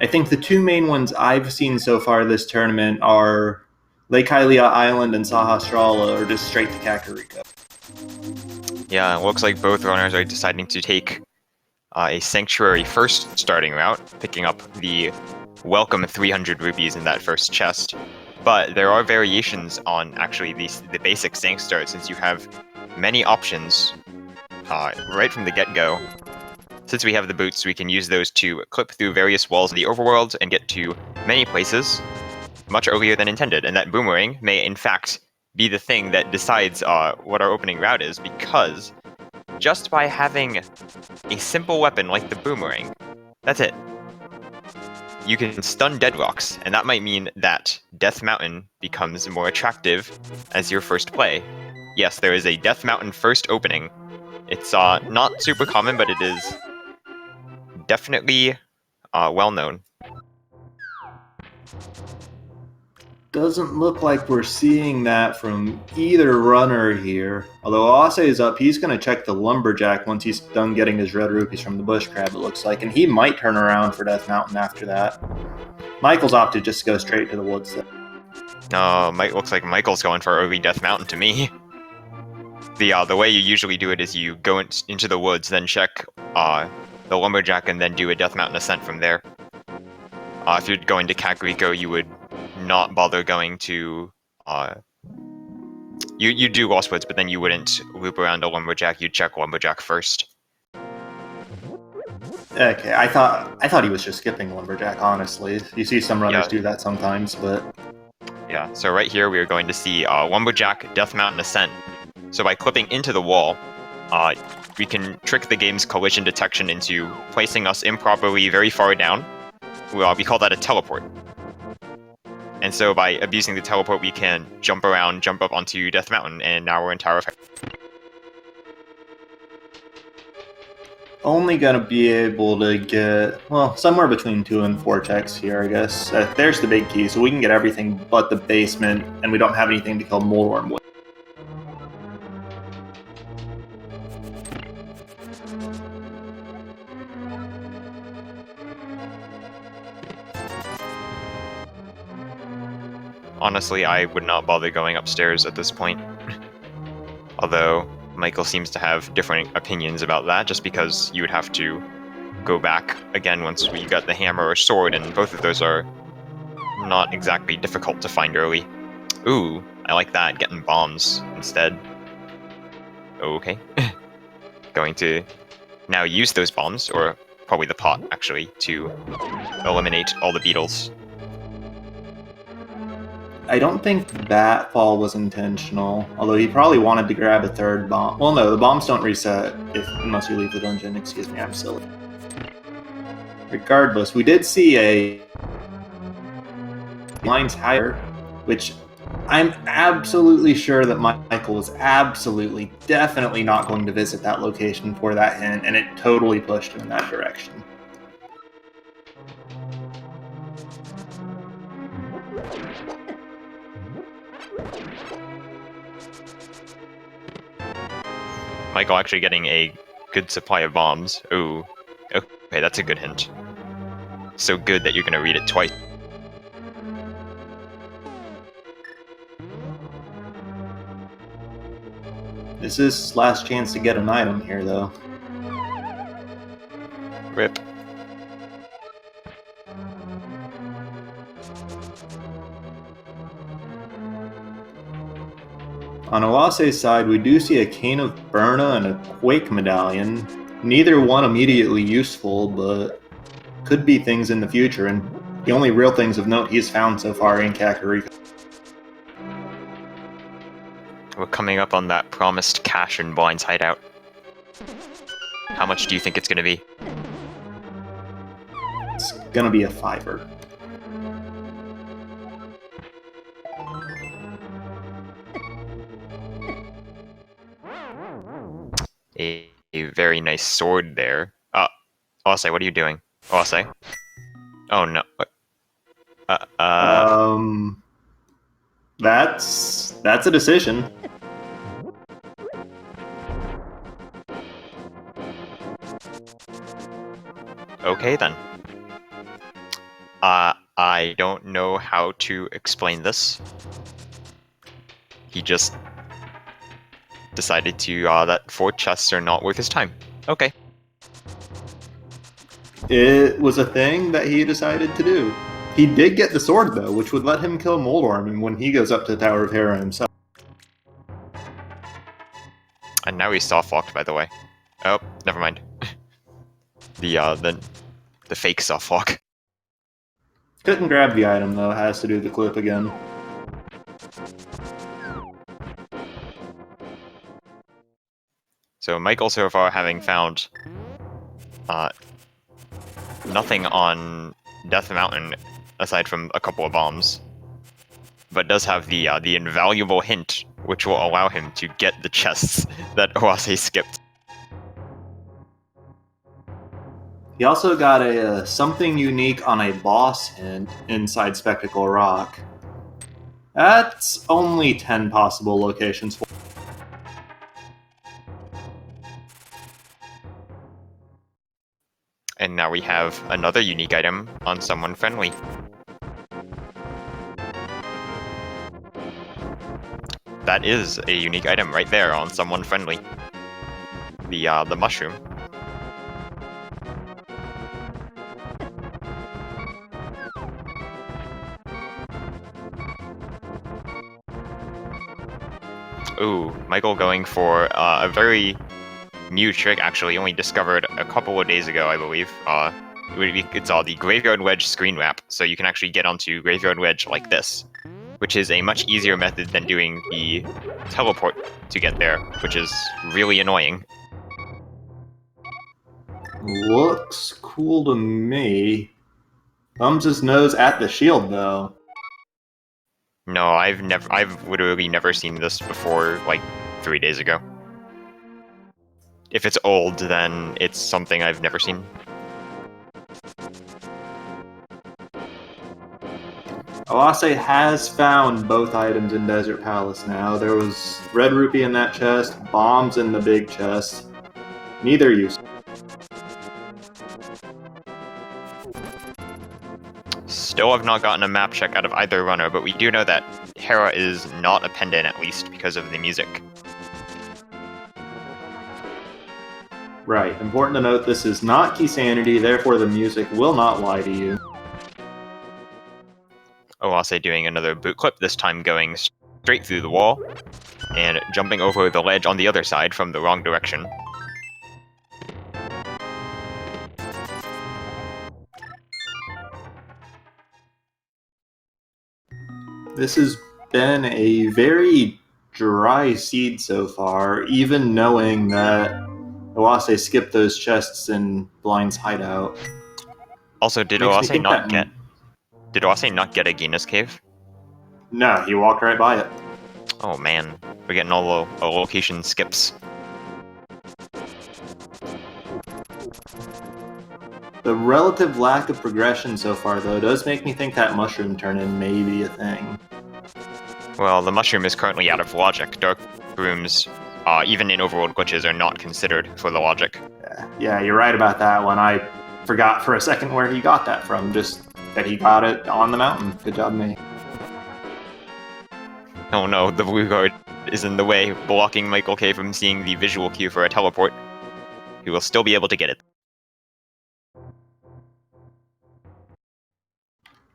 I think the two main ones I've seen so far this tournament are Lake Hylia Island and Sahasrara, or just straight to Kakariko. Yeah, it looks like both runners are deciding to take a Sanctuary first starting route, picking up the welcome 300 rupees in that first chest. But there are variations on actually the basic Sanct start, since you have many options right from the get-go. Since we have the boots, we can use those to clip through various walls of the overworld and get to many places much earlier than intended. And that boomerang may, in fact, be the thing that decides what our opening route is, because just by having a simple weapon like the boomerang, that's it. You can stun dead rocks, and that might mean that Death Mountain becomes more attractive as your first play. Yes, there is a Death Mountain first opening. It's not super common, but it is definitely well known. Doesn't look like we're seeing that from either runner here. Although Oase is up, he's going to check the Lumberjack once he's done getting his red rupees from the Bush Crab, it looks like, and he might turn around for Death Mountain after that. Michael's opted just to go straight to the woods. Mike looks like Michael's going for early Death Mountain to me. The way you usually do it is you go into the woods, then check the Lumberjack, and then do a Death Mountain ascent from there. If you're going to Kakariko, you would not bother going to you do Lost Woods, but then you wouldn't loop around a Lumberjack. You'd check Lumberjack first. Okay, I thought he was just skipping Lumberjack, honestly. You see some runners do that sometimes, but yeah. So right here we are going to see Lumberjack Death Mountain ascent. So by clipping into the wall, we can trick the game's collision detection into placing us improperly very far down. We call that a teleport. And so by abusing the teleport, we can jump around, jump up onto Death Mountain, and now we're in Tower of Fire. Only gonna be able to get, well, somewhere between 2 and 4 checks here, I guess. There's the big key, so we can get everything but the basement, and we don't have anything to kill Moldworm with. Honestly, I would not bother going upstairs at this point. Although, Michael seems to have different opinions about that, just because you would have to go back again once we got the hammer or sword, and both of those are not exactly difficult to find early. Ooh, I like that, getting bombs instead. Okay. Going to now use those bombs, or probably the pot, actually, to eliminate all the beetles. I don't think that fall was intentional, although he probably wanted to grab a third bomb. Well, no, the bombs don't reset unless you leave the dungeon. Excuse me, I'm silly. Regardless, we did see a lines higher, which I'm absolutely sure that Michael was definitely not going to visit that location for that hint, and it totally pushed him in that direction. Michael actually getting a good supply of bombs. Ooh. Okay, that's a good hint. So good that you're gonna read it twice. This is his last chance to get an item here, though. Rip. On Oase's side, we do see a Cane of Burna and a Quake Medallion. Neither one immediately useful, but could be things in the future, and the only real things of note he's found so far in Kakariko. We're coming up on that promised cache in Blind's hideout. How much do you think it's gonna be? It's gonna be a 5er. A very nice sword there. Ose, what are you doing? Ose? Oh no. That's a decision. Okay then. I don't know how to explain this. He just decided to, that 4 chests are not worth his time. Okay. It was a thing that he decided to do. He did get the sword, though, which would let him kill Moldorm when he goes up to the Tower of Hera himself. And now he's soft-locked, by the way. Oh, never mind. the fake soft-lock. Couldn't grab the item, though. Has to do the clip again. So Michael so far having found nothing on Death Mountain aside from a couple of bombs, but does have the invaluable hint which will allow him to get the chests that Oase skipped. He also got a something unique on a boss hint inside Spectacle Rock. That's only 10 possible locations for. And now we have another unique item on someone friendly. That is a unique item right there on someone friendly. The mushroom. Ooh, Michael going for a very new trick, actually, only discovered a couple of days ago, I believe. It's the Graveyard Wedge screen wrap, so you can actually get onto Graveyard Wedge like this, which is a much easier method than doing the teleport to get there, which is really annoying. Looks cool to me. Thumbs his nose at the shield, though. No, I've literally never seen this before, like, 3 days ago. If it's old, then it's something I've never seen. Oase has found both items in Desert Palace now. There was red rupee in that chest, bombs in the big chest. Neither use. Still have not gotten a map check out of either runner, but we do know that Hera is not a pendant, at least, because of the music. Right. Important to note, this is not Key Sanity, therefore the music will not lie to you. Oase doing another boot clip, this time going straight through the wall, and jumping over the ledge on the other side from the wrong direction. This has been a very dry seed so far, even knowing that Oase skipped those chests in Blind's hideout. Also, did Makes me Oase think not that- get a Gina's cave? No, he walked right by it. Oh man, we're getting all the location skips. The relative lack of progression so far, though, does make me think that mushroom turn-in may be a thing. Well, the mushroom is currently out of logic. Dark rooms, even in Overworld glitches, are not considered for the logic. Yeah, you're right about that one. I forgot for a second where he got that from, just that he got it on the mountain. Good job, me. Oh no, the blue guard is in the way, blocking Michael K from seeing the visual cue for a teleport. He will still be able to get it.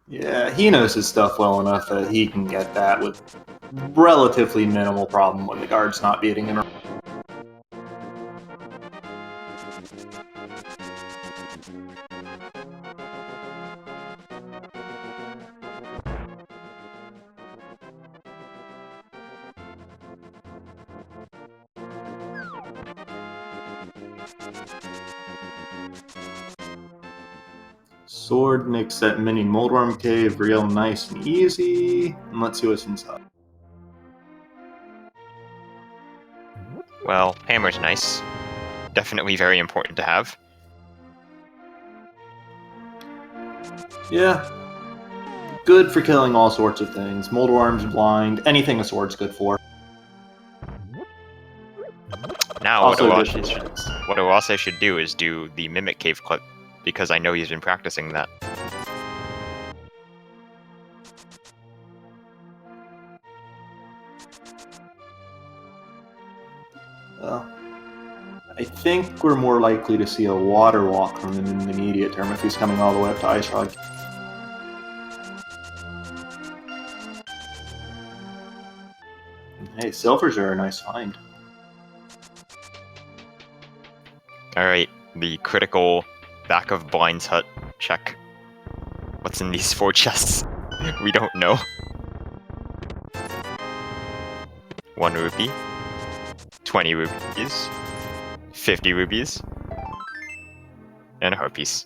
Yeah, he knows his stuff well enough that he can get that with relatively minimal problem when the guard's not beating him. Sword makes that mini Moldworm cave real nice and easy. And let's see what's inside. Well, hammer's nice. Definitely very important to have. Yeah. Good for killing all sorts of things. Moldworms, blind, anything a sword's good for. Now, Also what good Oase should do is do the Mimic Cave clip, because I know he's been practicing that. I think we're more likely to see a water walk from him in the immediate term if he's coming all the way up to Ice Rock. Hey, silvers are a nice find. Alright, the critical back of Blind's hut check. What's in these 4 chests? We don't know. 1 rupee. 20 rupees. 50 rupees. And a harpies.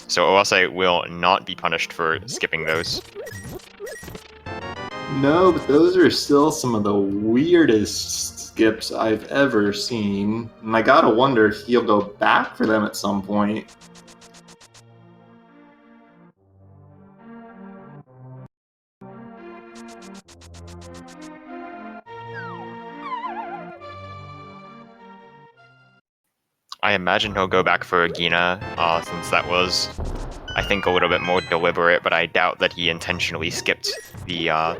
So Oase will not be punished for skipping those. No, but those are still some of the weirdest skips I've ever seen. And I gotta wonder if he'll go back for them at some point. I imagine he'll go back for Agina, since that was, I think, a little bit more deliberate, but I doubt that he intentionally skipped the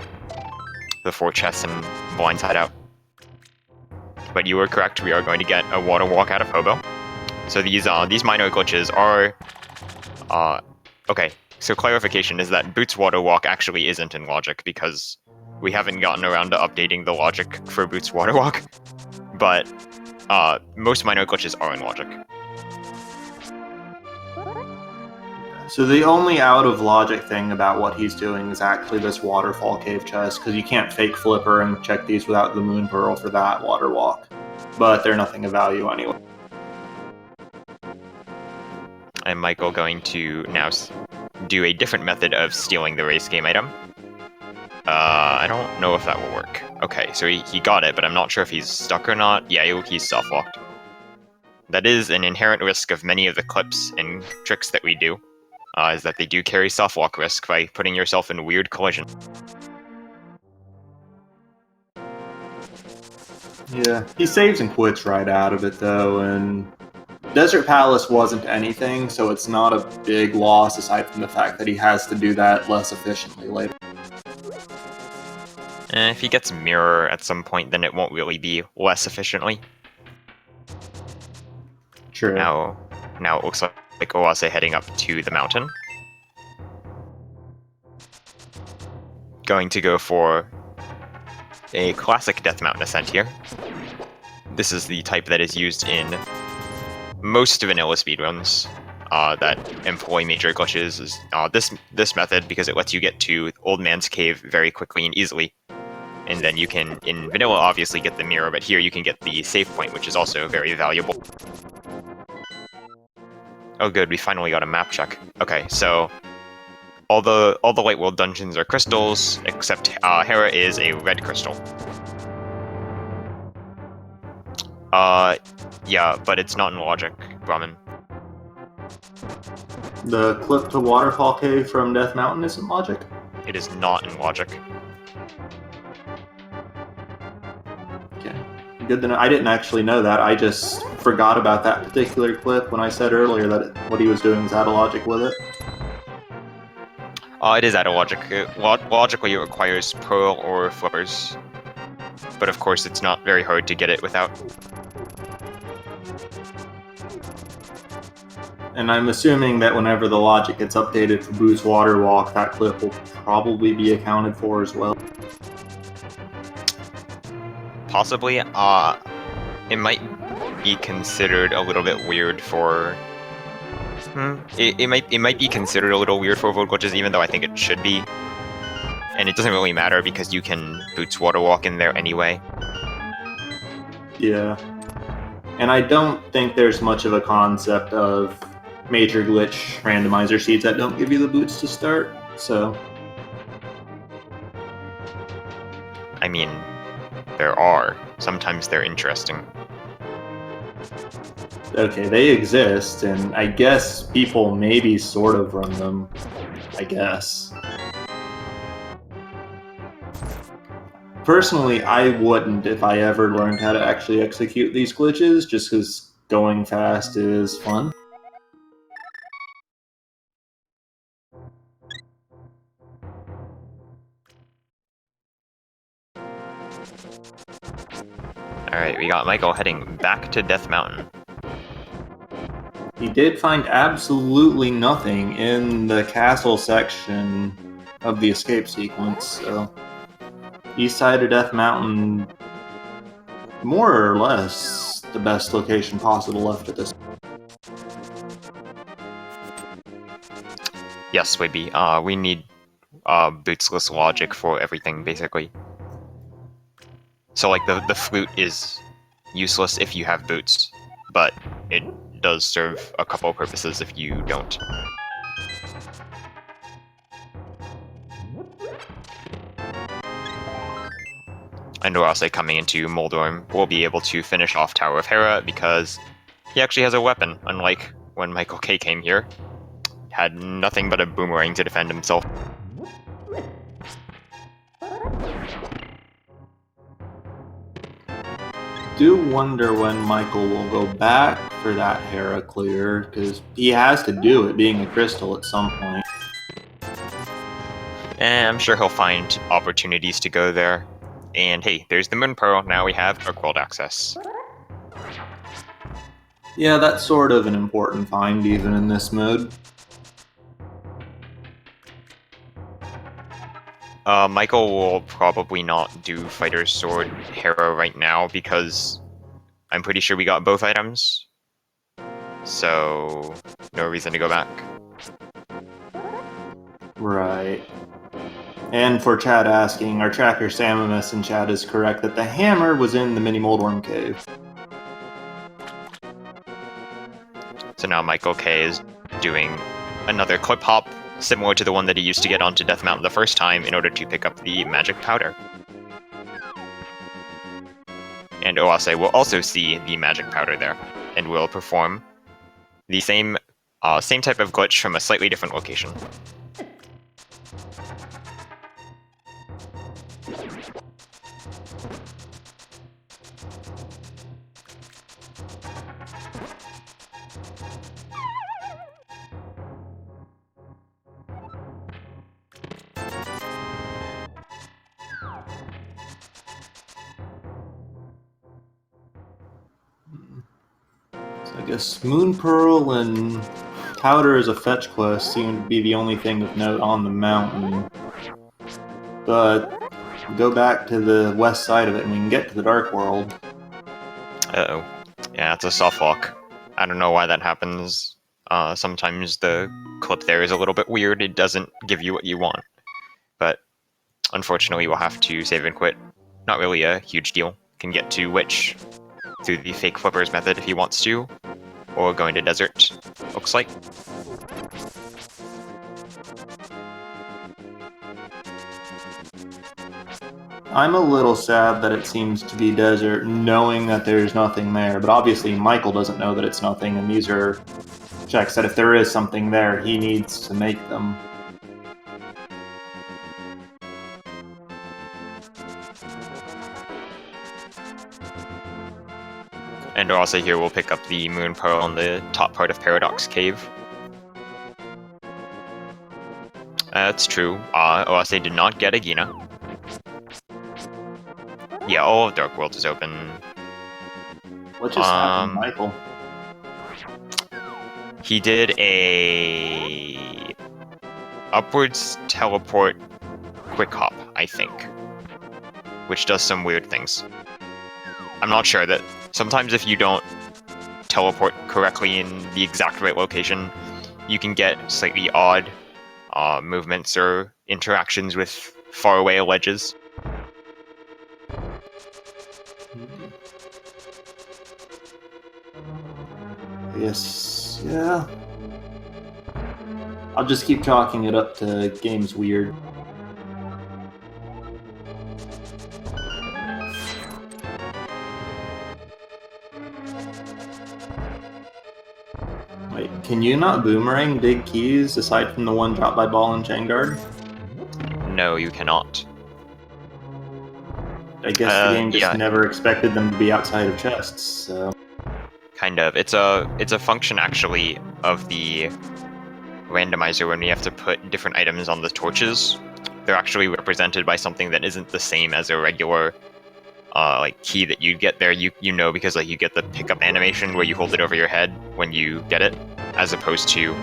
4 chests and Blind's hideout. But you were correct, we are going to get a water walk out of Hobo. So these minor glitches are... okay, so clarification is that Boots Water Walk actually isn't in logic, because we haven't gotten around to updating the logic for Boots Water Walk. But most minor glitches are in logic. So the only out of logic thing about what he's doing is actually this waterfall cave chest, because you can't fake flipper and check these without the moon pearl for that water walk. But they're nothing of value anyway. And Michael going to now do a different method of stealing the race game item. I don't know if that will work. Okay, so he got it, but I'm not sure if he's stuck or not. Yeah, he's soft-locked. That is an inherent risk of many of the clips and tricks that we do, is that they do carry soft-lock risk by putting yourself in weird collision. Yeah, he saves and quits right out of it, though, and Desert Palace wasn't anything, so it's not a big loss aside from the fact that he has to do that less efficiently later. If he gets Mirror at some point, then it won't really be less efficiently. True. Now it looks like Oase heading up to the mountain. Going to go for a classic Death Mountain ascent here. This is the type that is used in most vanilla speedruns that employ major glitches. Is this method, because it lets you get to Old Man's Cave very quickly and easily. And then you can, in vanilla, obviously get the mirror, but here you can get the save point, which is also very valuable. Oh good, we finally got a map check. Okay, so all the Light World dungeons are crystals, except Hera is a red crystal. Yeah, but it's not in logic, Brahmin. The clip to Waterfall Cave from Death Mountain isn't logic? It is not in logic. Okay, good to know. I didn't actually know that. I just forgot about that particular clip when I said earlier that what he was doing was out of logic with it. It is out of logic. Logically, it requires Pearl or Flippers. But of course, it's not very hard to get it without. And I'm assuming that whenever the logic gets updated for Boost Water Walk, that clip will probably be accounted for as well. Possibly. It might be considered a little bit weird for... It might be considered a little weird for Overworld glitches, even though I think it should be. And it doesn't really matter because you can Boots Water Walk in there anyway. Yeah. And I don't think there's much of a concept of major glitch randomizer seeds that don't give you the boots to start, so... I mean, there are. Sometimes they're interesting. Okay, they exist, and I guess people maybe sort of run them. I guess. Personally, I wouldn't if I ever learned how to actually execute these glitches, just because going fast is fun. Alright, we got Michael heading back to Death Mountain. He did find absolutely nothing in the castle section of the escape sequence, so east side of Death Mountain, more or less the best location possible left at this. Yes, Wibby. We need bootsless logic for everything, basically. So, like, the flute is useless if you have boots, but it does serve a couple purposes if you don't. And we're also coming into Moldorm. We'll be able to finish off Tower of Hera because he actually has a weapon, unlike when Michael K came here. Had nothing but a boomerang to defend himself. Do wonder when Michael will go back for that Hera clear, because he has to do it, being a crystal at some point. And I'm sure he'll find opportunities to go there. And hey, there's the Moon Pearl. Now we have Overworld access. Yeah, that's sort of an important find even in this mode. Michael will probably not do Fighter's Sword Hera right now because I'm pretty sure we got both items. So, no reason to go back. Right. And for Chad asking, our tracker Samus in chat is correct that the hammer was in the mini Moldworm cave. So now Michael K is doing another clip hop, similar to the one that he used to get onto Death Mountain the first time in order to pick up the magic powder. And Oase will also see the magic powder there, and will perform the same type of glitch from a slightly different location. So I guess Moon Pearl and Powder as a fetch quest seem to be the only thing of note on the mountain. But go back to the west side of it and we can get to the Dark World. Uh-oh. Yeah, it's a soft lock. I don't know why that happens. Sometimes the clip there is a little bit weird. It doesn't give you what you want. But unfortunately, we'll have to save and quit. Not really a huge deal. Can get to Witch through the fake flippers method if he wants to. Or going to Desert, looks like. I'm a little sad that it seems to be desert, knowing that there's nothing there, but obviously Michael doesn't know that it's nothing, and these are checks that if there is something there, he needs to make them. And also here we'll pick up the Moon Pearl on the top part of Paradox Cave. That's true. Oase did not get a Gina. Yeah, all of Dark World is open. What just happened, Michael? He did a upwards teleport quick hop, I think, which does some weird things. I'm not sure that sometimes if you don't teleport correctly in the exact right location, you can get slightly odd movements or interactions with faraway ledges. Yes, yeah. I'll just keep chalking it up to game's weird. Wait, can you not boomerang big keys aside from the one dropped by Ball and Changard? No, you cannot. I guess the game just never expected them to be outside of chests, so... Kind of. It's a function, actually, of the randomizer when we have to put different items on the torches. They're actually represented by something that isn't the same as a regular like key that you get there, you know, because like you get the pickup animation where you hold it over your head when you get it, as opposed to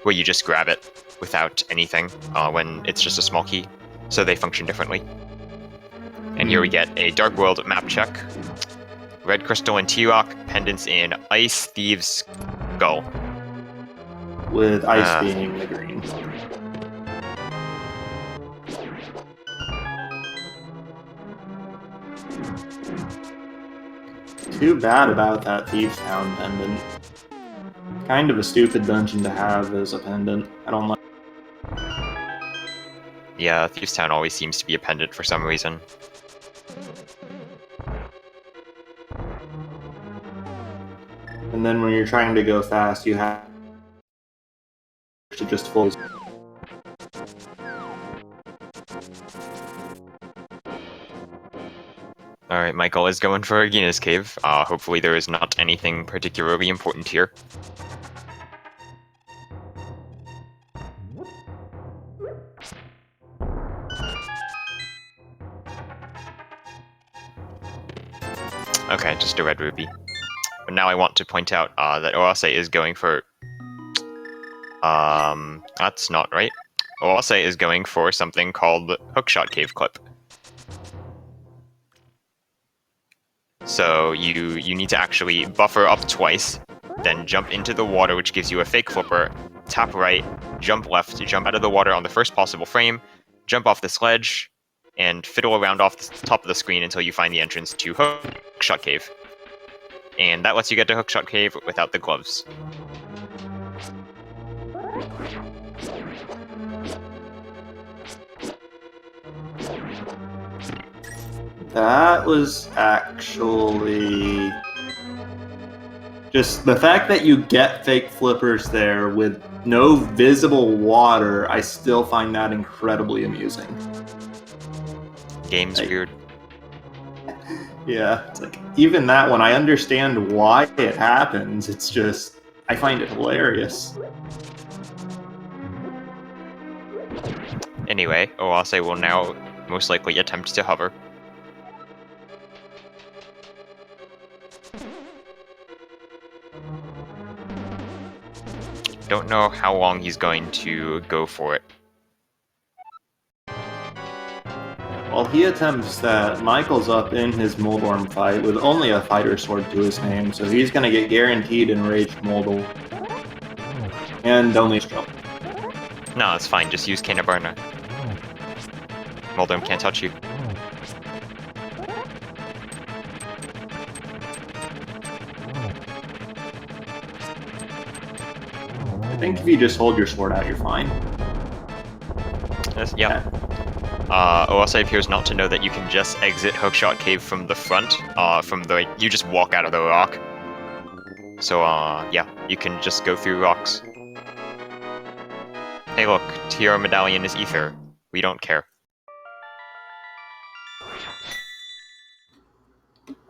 where you just grab it without anything when it's just a small key. So they function differently. And here we get a Dark World map check. Red Crystal and T-Rock, pendants in Ice, Thieves, Skull. With ice being the green. Too bad about that Thieves Town pendant. Kind of a stupid dungeon to have as a pendant. I don't like. Yeah, Thieves Town always seems to be a pendant for some reason. And then when you're trying to go fast, you have to just full. Alright, Michael is going for Agina's Cave. Hopefully there is not anything particularly important here. Okay, just a red ruby. But now I want to point out that Oase is going for... that's not right. Oase is going for something called the Hookshot Cave Clip. So you need to actually buffer up twice, then jump into the water, which gives you a fake flipper, tap right, jump left, jump out of the water on the first possible frame, jump off this ledge, and fiddle around off the top of the screen until you find the entrance to Hookshot Cave. And that lets you get to Hookshot Cave without the gloves. That was actually... just the fact that you get fake flippers there with no visible water, I still find that incredibly amusing. Game's weird. Yeah, it's like, even that one, I understand why it happens, it's just, I find it hilarious. Anyway, Oase will now most likely attempt to hover. Don't know how long he's going to go for it. While he attempts that, Michael's up in his Moldorm fight with only a fighter sword to his name, so he's gonna get guaranteed enraged Moldor. And only stroke. No, it's fine, just use Canabarna. Moldorm can't touch you. I think if you just hold your sword out, you're fine. Yes, yeah. Oase appears not to know that you can just exit Hookshot Cave from the front. You just walk out of the rock. So, yeah, you can just go through rocks. Hey look, Tiara Medallion is ether. We don't care.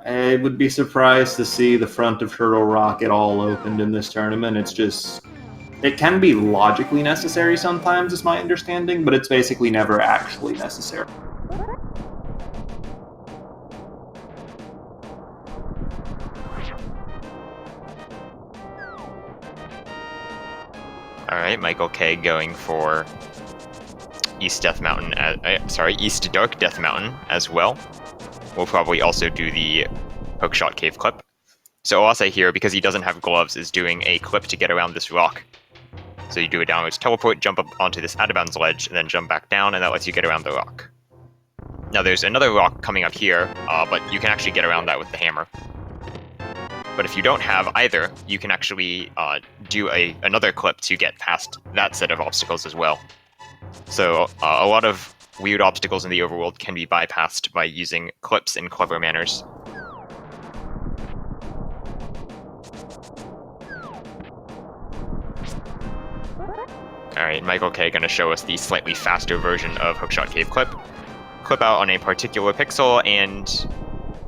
I would be surprised to see the front of Turtle Rock at all opened in this tournament. It's just... it can be logically necessary sometimes, is my understanding, but it's basically never actually necessary. Alright, Michael K going for East Dark Death Mountain as well. We'll probably also do the Hookshot Cave clip. So Oase here, because he doesn't have gloves, is doing a clip to get around this rock. So you do a downwards teleport, jump up onto this out-of-bounds ledge, and then jump back down, and that lets you get around the rock. Now there's another rock coming up here, but you can actually get around that with the hammer. But if you don't have either, you can actually do another clip to get past that set of obstacles as well. So a lot of weird obstacles in the overworld can be bypassed by using clips in clever manners. Alright, Michael K gonna show us the slightly faster version of Hookshot Cave Clip. Clip out on a particular pixel, and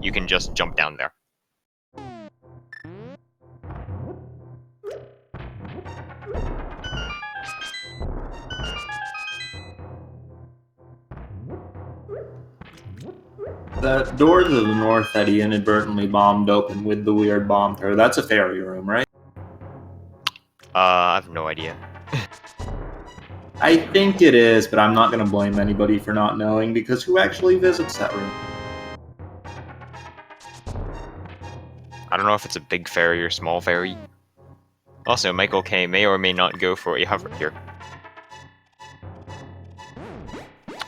you can just jump down there. That door to the north that he inadvertently bombed open with the weird bomb throw, that's a fairy room, right? I have no idea. I think it is, but I'm not going to blame anybody for not knowing, because who actually visits that room? I don't know if it's a big fairy or small fairy. Also, Michael K may or may not go for a hover here.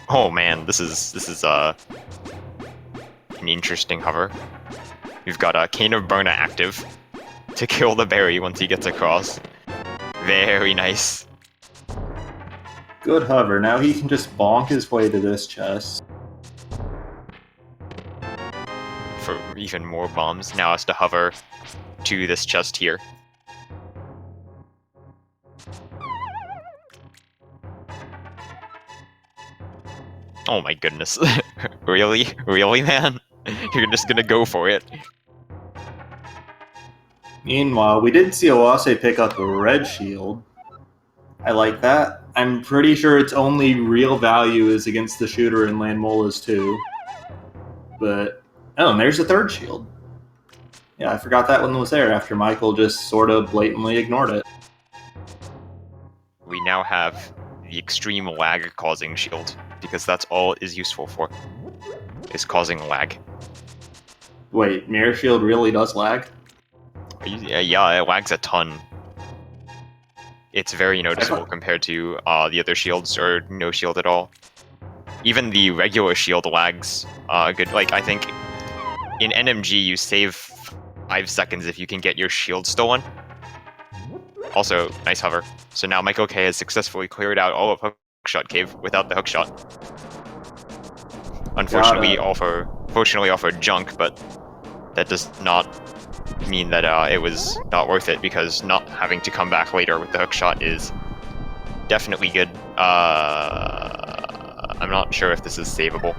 Oh man, this is an interesting hover. We've got a Cane of Burna active to kill the berry once he gets across. Very nice. Good hover. Now he can just bonk his way to this chest. For even more bombs, now has to hover to this chest here. Oh my goodness. Really? Really, man? You're just gonna go for it? Meanwhile, we did see Oase pick up a red shield. I like that. I'm pretty sure its only real value is against the shooter in Landmola's too. But, oh, and there's a third shield. Yeah, I forgot that one was there after Michael just sort of blatantly ignored it. We now have the extreme lag causing shield, because that's all it is useful for, is causing lag. Wait, Mirror Shield really does lag? Yeah, it lags a ton. It's very noticeable compared to the other shields, or no shield at all. Even the regular shield lags good. Like, I think in NMG you save 5 seconds if you can get your shield stolen. Also, nice hover. So now Michael K has successfully cleared out all of Hookshot Cave without the hookshot. Unfortunately, fortunately all for junk, but that does not mean that it was not worth it, because not having to come back later with the hookshot is definitely good. I'm not sure if this is savable.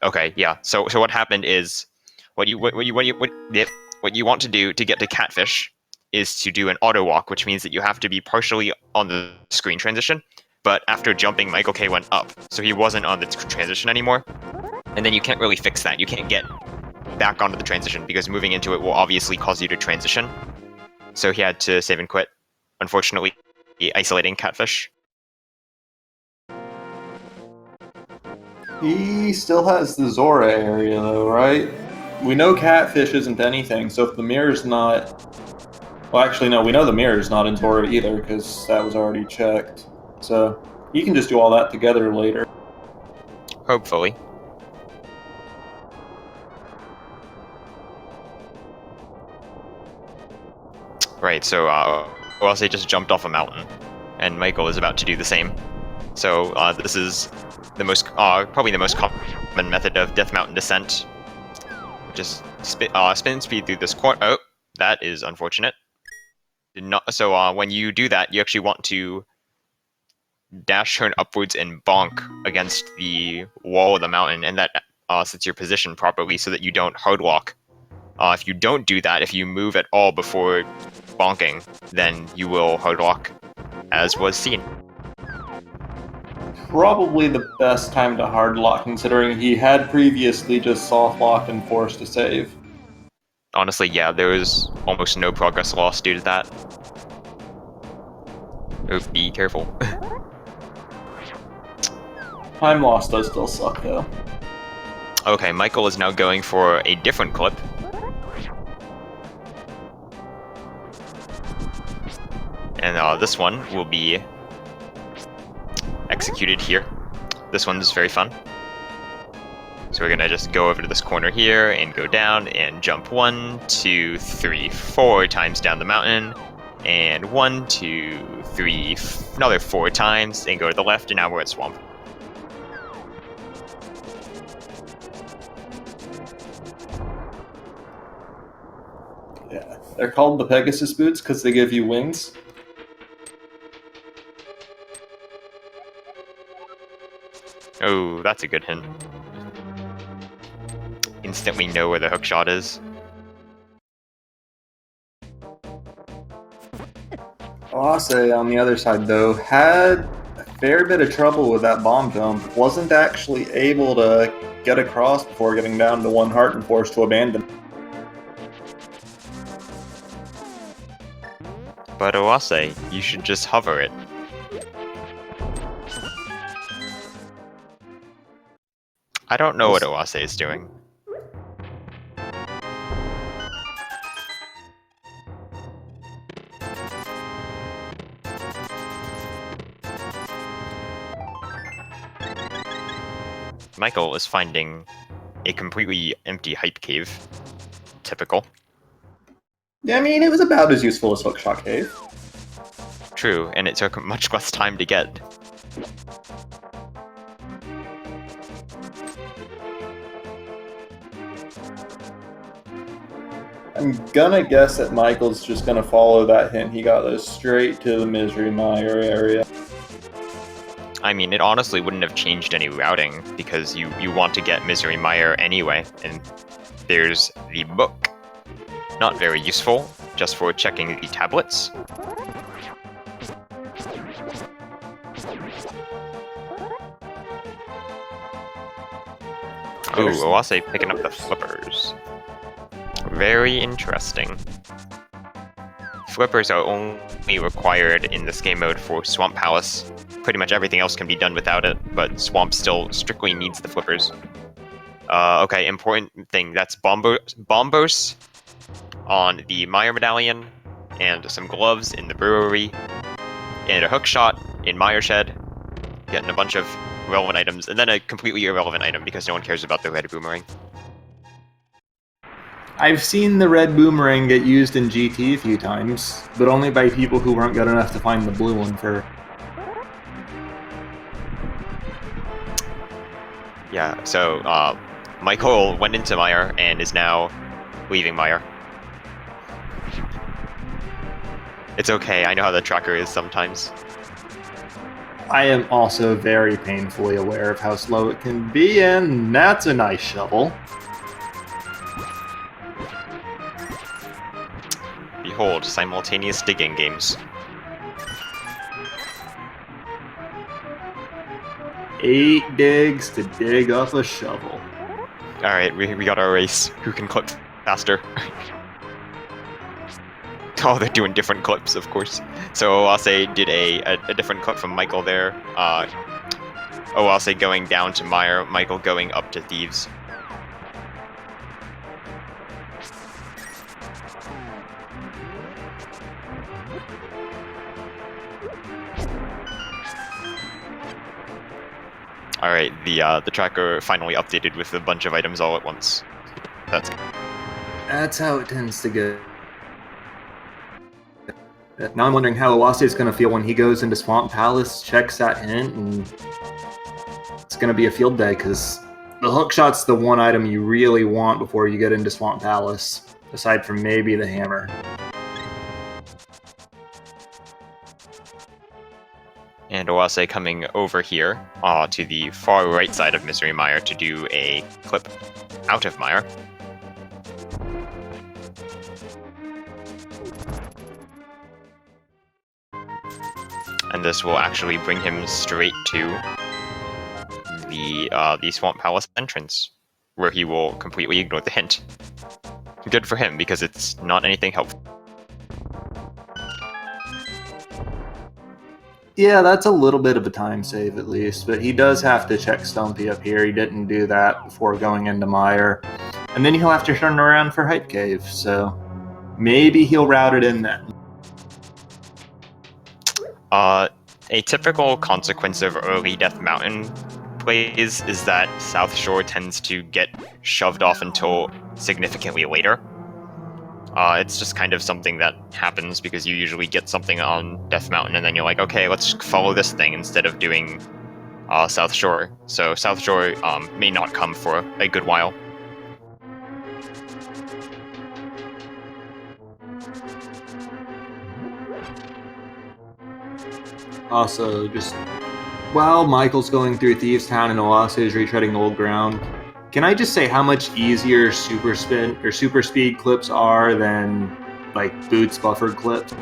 Okay, yeah. So what happened is, what you want to do to get to Catfish is to do an auto walk, which means that you have to be partially on the screen transition. But after jumping, Michael K went up, so he wasn't on the transition anymore. And then you can't really fix that. You can't get back onto the transition, because moving into it will obviously cause you to transition. So he had to save and quit, unfortunately, isolating Catfish. He still has the Zora area though, right? We know Catfish isn't anything, so if the mirror's not... Well, actually, no, we know the mirror's not in Zora either, because that was already checked. So, you can just do all that together later. Hopefully. Right, so Oase just jumped off a mountain, and Michael is about to do the same. So this is the most, probably the most common method of Death Mountain descent. Just spin speed through this corner. Oh, that is unfortunate. So when you do that, you actually want to dash turn upwards and bonk against the wall of the mountain, and that sets your position properly so that you don't hard walk. If you don't do that, if you move at all before bonking, then you will hard walk, as was seen. Probably the best time to hard lock, considering he had previously just soft locked and forced to save. Honestly, yeah, there was almost no progress lost due to that. Oh, be careful. Time loss does still suck, though. Okay, Michael is now going for a different clip. And this one will be executed here. This one's very fun. So we're gonna just go over to this corner here and go down and jump 1, 2, 3, 4 times down the mountain. And 1, 2, 3, another 4 times, and go to the left, and now we're at Swamp. Yeah, they're called the Pegasus boots because they give you wings. Oh, that's a good hint. Instantly know where the hookshot is. Oase, on the other side, though, had a fair bit of trouble with that bomb jump. Wasn't actually able to get across before getting down to 1 heart and forced to abandon. But Oase, you should just hover it. I don't know what Oase is doing. Michael is finding a completely empty hype cave. Typical. Yeah, I mean, it was about as useful as Hookshot Cave. True, and it took much less time to get. I'm gonna guess that Michael's just gonna follow that hint. He got us straight to the Misery Mire area. I mean, it honestly wouldn't have changed any routing, because you want to get Misery Mire anyway, and there's the book. Not very useful, just for checking the tablets. Ooh, Oase picking up the flippers. Very interesting. Flippers are only required in this game mode for Swamp Palace. Pretty much everything else can be done without it, but Swamp still strictly needs the flippers. Okay, important thing, that's Bombos on the Mire Medallion, and some gloves in the brewery, and a hook shot in Mire Shed, getting a bunch of relevant items, and then a completely irrelevant item because no one cares about the red boomerang. I've seen the red boomerang get used in GT a few times, but only by people who weren't good enough to find the blue one first. Yeah, so Michael went into Mire and is now leaving Mire. It's okay, I know how the tracker is sometimes. I am also very painfully aware of how slow it can be, and that's a nice shovel. Behold, simultaneous digging games. 8 digs to dig up a shovel. Alright, we got our race. Who can clip faster? Oh, they're doing different clips, of course. So Oase did a different clip from Michael there. Oase going down to Mire, Michael going up to Thieves. Alright, the tracker finally updated with a bunch of items all at once. That's how it tends to go. Now I'm wondering how Oase is going to feel when he goes into Swamp Palace, checks that hint, and it's going to be a field day, because the hookshot's the one item you really want before you get into Swamp Palace, aside from maybe the hammer. And Oase coming over here to the far right side of Misery Mire to do a clip out of Mire. And this will actually bring him straight to the Swamp Palace entrance, where he will completely ignore the hint. Good for him, because it's not anything helpful. Yeah, that's a little bit of a time save at least, but he does have to check Stumpy up here. He didn't do that before going into Mire. And then he'll have to turn around for Hype Cave, so maybe he'll route it in then. A typical consequence of early Death Mountain plays is that South Shore tends to get shoved off until significantly later. It's just kind of something that happens because you usually get something on Death Mountain and then you're like, okay, let's follow this thing instead of doing South Shore. So South Shore may not come for a good while. Also, just while Michael's going through Thieves Town and Oase is retreading old ground, can I just say how much easier super spin or super speed clips are than like Boots buffered clips?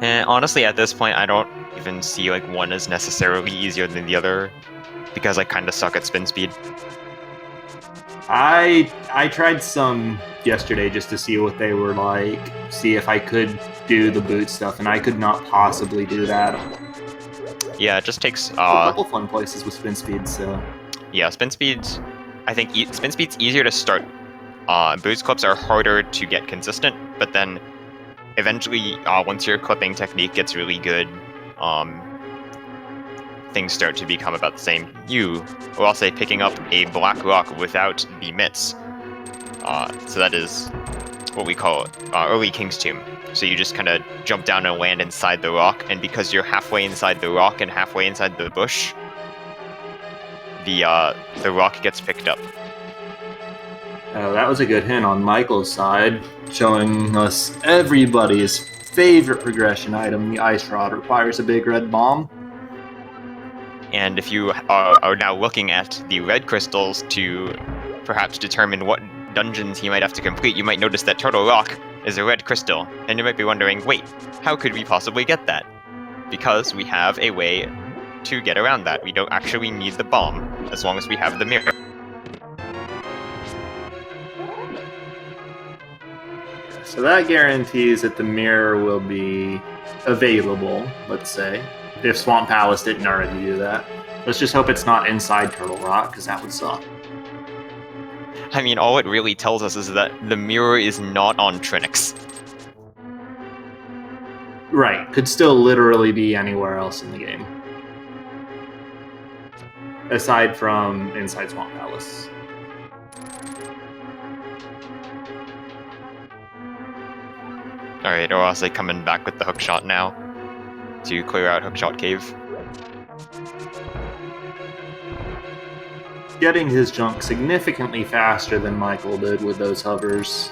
And honestly, at this point, I don't even see like one as necessarily easier than the other, because I kind of suck at spin speed. I tried some yesterday just to see what they were like, see if I could do the boot stuff, and I could not possibly do that. Yeah, it just takes A couple fun places with spin speed, so yeah, spin speeds. I think spin speed's easier to start. Boost clips are harder to get consistent, but then eventually, once your clipping technique gets really good, things start to become about the same. You will also say picking up a black rock without the mitts. So that is what we call early King's Tomb. So you just kind of jump down and land inside the rock, and because you're halfway inside the rock and halfway inside the bush, the rock gets picked up. that was a good hint on Michael's side, showing us everybody's favorite progression item. The ice rod requires a big red bomb. And if you are now looking at the red crystals to perhaps determine what dungeons he might have to complete, you might notice that Turtle Rock is a red crystal, and you might be wondering, wait, how could we possibly get that? Because we have a way to get around that. We don't actually need the bomb, as long as we have the mirror. So that guarantees that the mirror will be available, let's say, if Swamp Palace didn't already do that. Let's just hope it's not inside Turtle Rock, because that would suck. I mean, all it really tells us is that the mirror is not on Trinix. Right, could still literally be anywhere else in the game. Aside from inside Swamp Palace. Alright, Oase coming back with the hookshot now to clear out Hookshot Cave. Getting his junk significantly faster than Michael did with those hovers.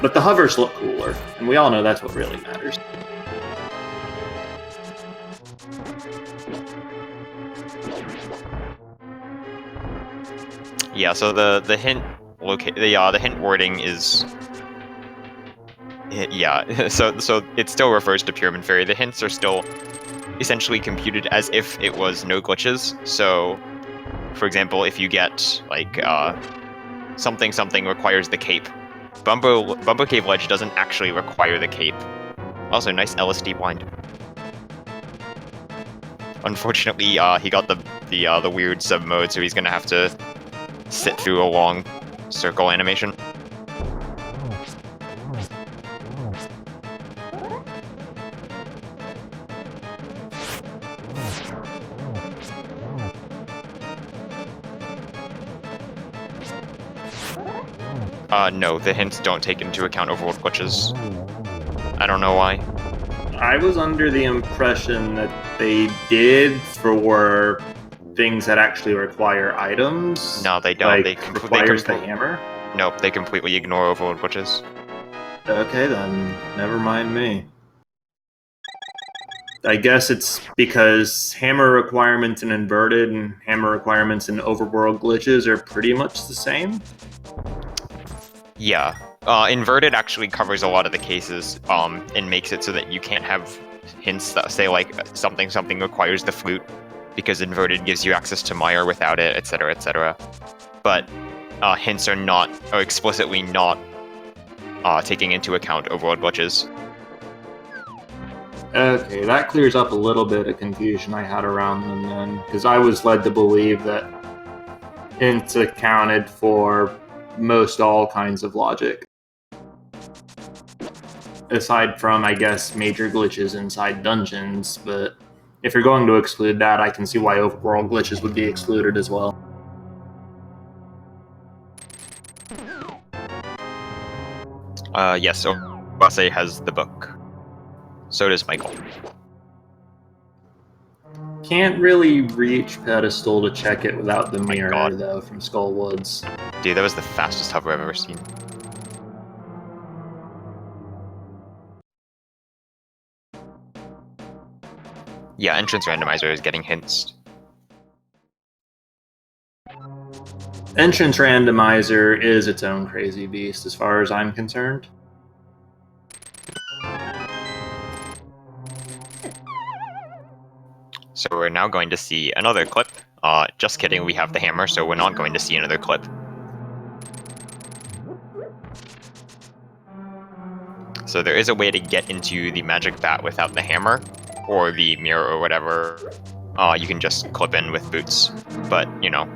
But the hovers look cooler, and we all know that's what really matters. Yeah, so the hint the hint wording is yeah, so it still refers to Pyramid Fairy. The hints are still essentially computed as if it was no glitches. So, for example, if you get like something requires the cape, Bumbo Cave Ledge doesn't actually require the cape. Also, nice LSD blind. Unfortunately, he got the weird sub mode, so he's gonna have to sit through a long circle animation. No, the hints don't take into account Overworld glitches. I don't know why. I was under the impression that they did for things that actually require items. No, they don't. Like, They requires the hammer? Nope, they completely ignore Overworld glitches. Okay, then. Never mind me. I guess it's because hammer requirements in Inverted and hammer requirements in Overworld glitches are pretty much the same? Yeah. Inverted actually covers a lot of the cases, and makes it so that you can't have hints that say, like, something requires the flute, because Inverted gives you access to Mire without it, etc., etc. But hints are explicitly not taking into account Overworld glitches. Okay, that clears up a little bit of confusion I had around them then, because I was led to believe that hints accounted for most all kinds of logic. Aside from, I guess, major glitches inside dungeons, but if you're going to exclude that, I can see why Overworld glitches would be excluded as well. Yes, so Oase has the book. So does Michael. Can't really reach pedestal to check it without the my mirror, God. though, from Skull Woods. Dude, that was the fastest hover I've ever seen. Yeah, Entrance Randomizer is getting hints. Entrance Randomizer is its own crazy beast, as far as I'm concerned. So we're now going to see another clip. Just kidding, we have the hammer, so we're not going to see another clip. So there is a way to get into the magic bat without the hammer, or the mirror or whatever. You can just clip in with boots. But, you know,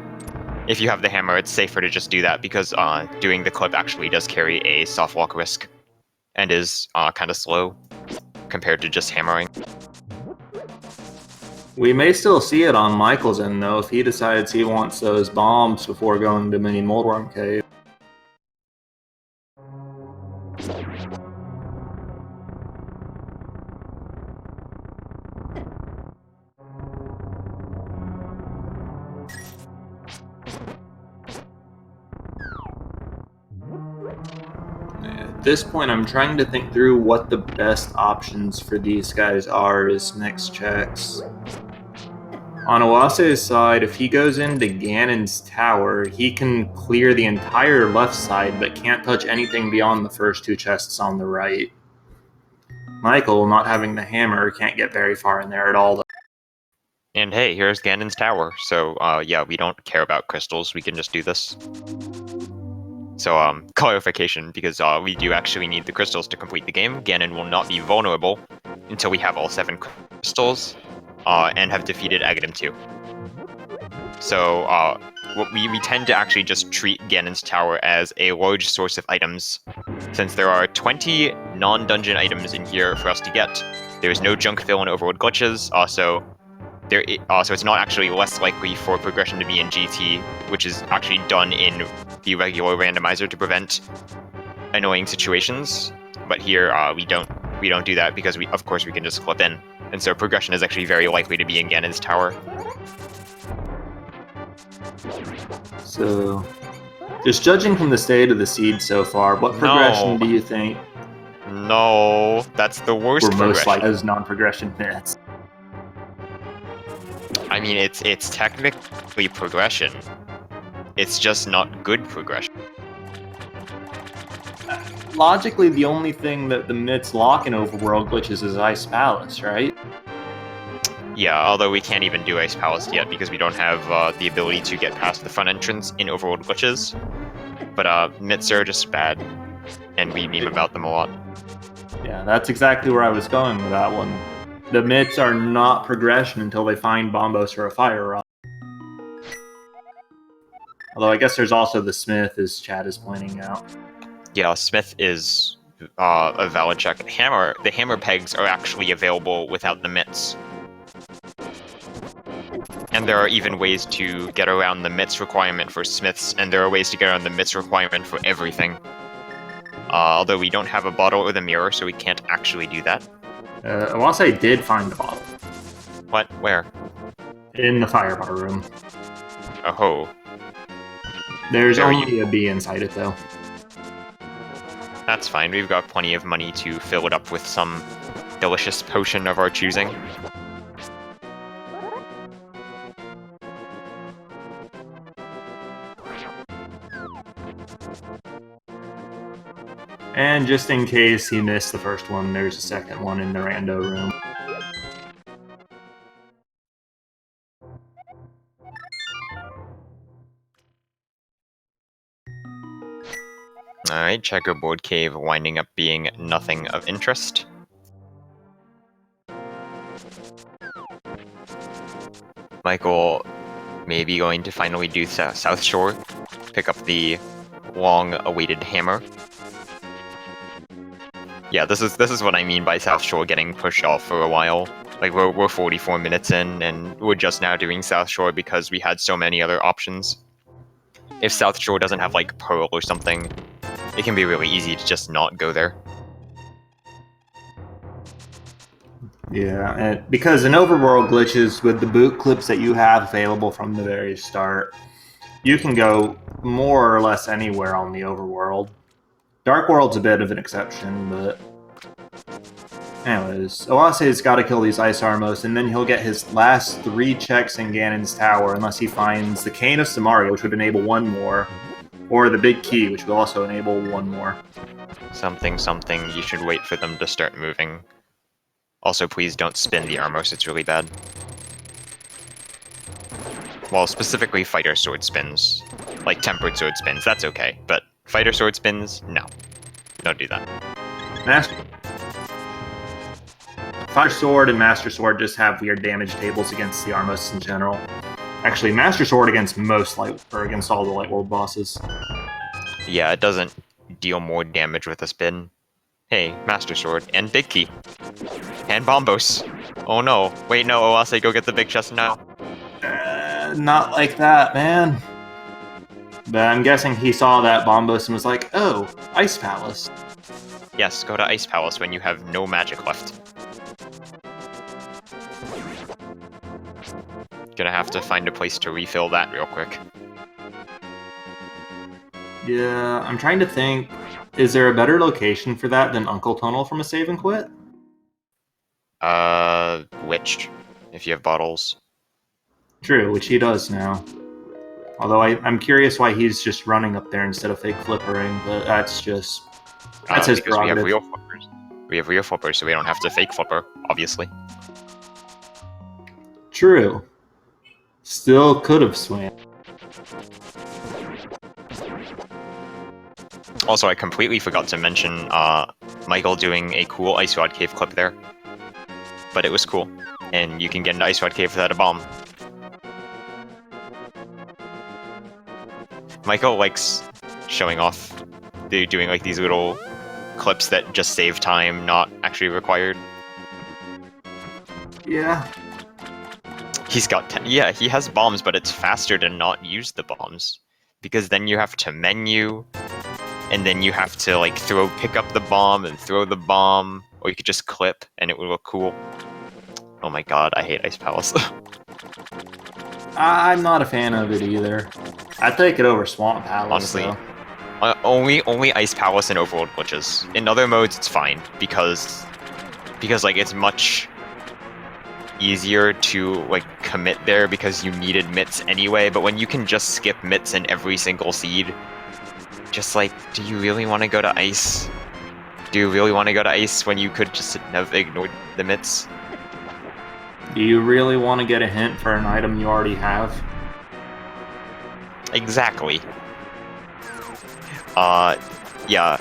if you have the hammer, it's safer to just do that because doing the clip actually does carry a soft walk risk and is kind of slow compared to just hammering. We may still see it on Michael's end, though, if he decides he wants those bombs before going to Mini Moldworm Cave. At this point, I'm trying to think through what the best options for these guys are as next checks. On Oase's side, if he goes into Ganon's tower, he can clear the entire left side, but can't touch anything beyond the first two chests on the right. Michael, not having the hammer, can't get very far in there at all. And hey, here's Ganon's tower. So yeah, we don't care about crystals. We can just do this. So clarification, because we do actually need the crystals to complete the game. Ganon will not be vulnerable until we have all 7 crystals and have defeated Aghanim 2. So we tend to actually just treat Ganon's tower as a large source of items, since there are 20 non-dungeon items in here for us to get. There's no junk fill and overworld glitches. So it's not actually less likely for progression to be in GT, which is actually done in the regular randomizer to prevent annoying situations. But here we don't do that because of course we can just clip in, and so progression is actually very likely to be in Ganon's tower. So, just judging from the state of the seed so far, what progression do you think? No, that's the worst We're most progression. like as non-progression myths. I mean, it's technically progression. It's just not good progression. Logically, the only thing that the myths lock in Overworld glitches is Ice Palace, right? Yeah, although we can't even do Ice Palace yet because we don't have the ability to get past the front entrance in Overworld glitches. But myths are just bad, and we meme about them a lot. Yeah, that's exactly where I was going with that one. The myths are not progression until they find Bombos or a Fire Rod. Although I guess there's also the Smith, as Chad is pointing out. Yeah, Smith is a valid check. The hammer pegs are actually available without the myths. And there are even ways to get around the myths requirement for Smiths, and there are ways to get around the myths requirement for everything. Although we don't have a bottle or the mirror, so we can't actually do that. Oase did find the bottle. What? Where? In the firebar room. Oh. There's There only a bee inside it, though. That's fine. We've got plenty of money to fill it up with some delicious potion of our choosing. And just in case he missed the first one, there's a second one in the rando room. Alright, Checkerboard Cave winding up being nothing of interest. Michael may be going to finally do South Shore, pick up the long-awaited hammer. Yeah, this is what I mean by South Shore getting pushed off for a while. Like, we're 44 minutes in, and we're just now doing South Shore because we had so many other options. If South Shore doesn't have, like, Pearl or something, it can be really easy to just not go there. Yeah, and because in Overworld glitches, with the boot clips that you have available from the very start, you can go more or less anywhere on the Overworld. Dark World's a bit of an exception, but... Anyways, Oase's got to kill these Ice Armos, and then he'll get his last 3 checks in Ganon's tower, unless he finds the Cane of Samaria, which would enable 1 more, or the Big Key, which would also enable 1 more. Something, you should wait for them to start moving. Also, please don't spin the Armos, it's really bad. Well, specifically fighter sword spins. Like tempered sword spins, that's okay. But fighter sword spins, no. Don't do that. Master Fire Sword and Master Sword just have weird damage tables against the Armos in general. Actually, Master Sword against against all the Light World bosses. Yeah, it doesn't deal more damage with a spin. Hey, Master Sword and Big Key. And Bombos. Oh no. Wait, no, Oase, go get the big chest now. Not like that, man. But I'm guessing he saw that Bombos and was like, oh, Ice Palace. Yes, go to Ice Palace when you have no magic left. Gonna have to find a place to refill that real quick. Yeah, I'm trying to think. Is there a better location for that than Uncle Tunnel from a save and quit? Which? If you have bottles. True, which he does now. Although I'm curious why he's just running up there instead of fake flippering, but that's his Because prerogative. we have real flippers. We have real flippers, so we don't have to fake flipper, obviously. True. Still could have swam. Also, I completely forgot to mention Michael doing a cool Ice Rod Cave clip there. But it was cool. And you can get into Ice Rod Cave without a bomb. Michael likes showing off. They're doing like these little clips that just save time, not actually required. Yeah. He's got yeah, he has bombs, but it's faster to not use the bombs. Because then you have to menu, and then you have to like pick up the bomb and throw the bomb, or you could just clip and it would look cool. Oh my god, I hate Ice Palace. I'm not a fan of it either. I'd take it over Swamp Palace, Honestly, though. only Ice Palace and Overworld glitches. In other modes, it's fine because like it's much easier to like commit there because you needed mitts anyway. But when you can just skip mitts in every single seed, just like, do you really want to go to ice? Do you really want to go to ice when you could just have ignored the mitts? Do you really want to get a hint for an item you already have? Exactly. Yeah.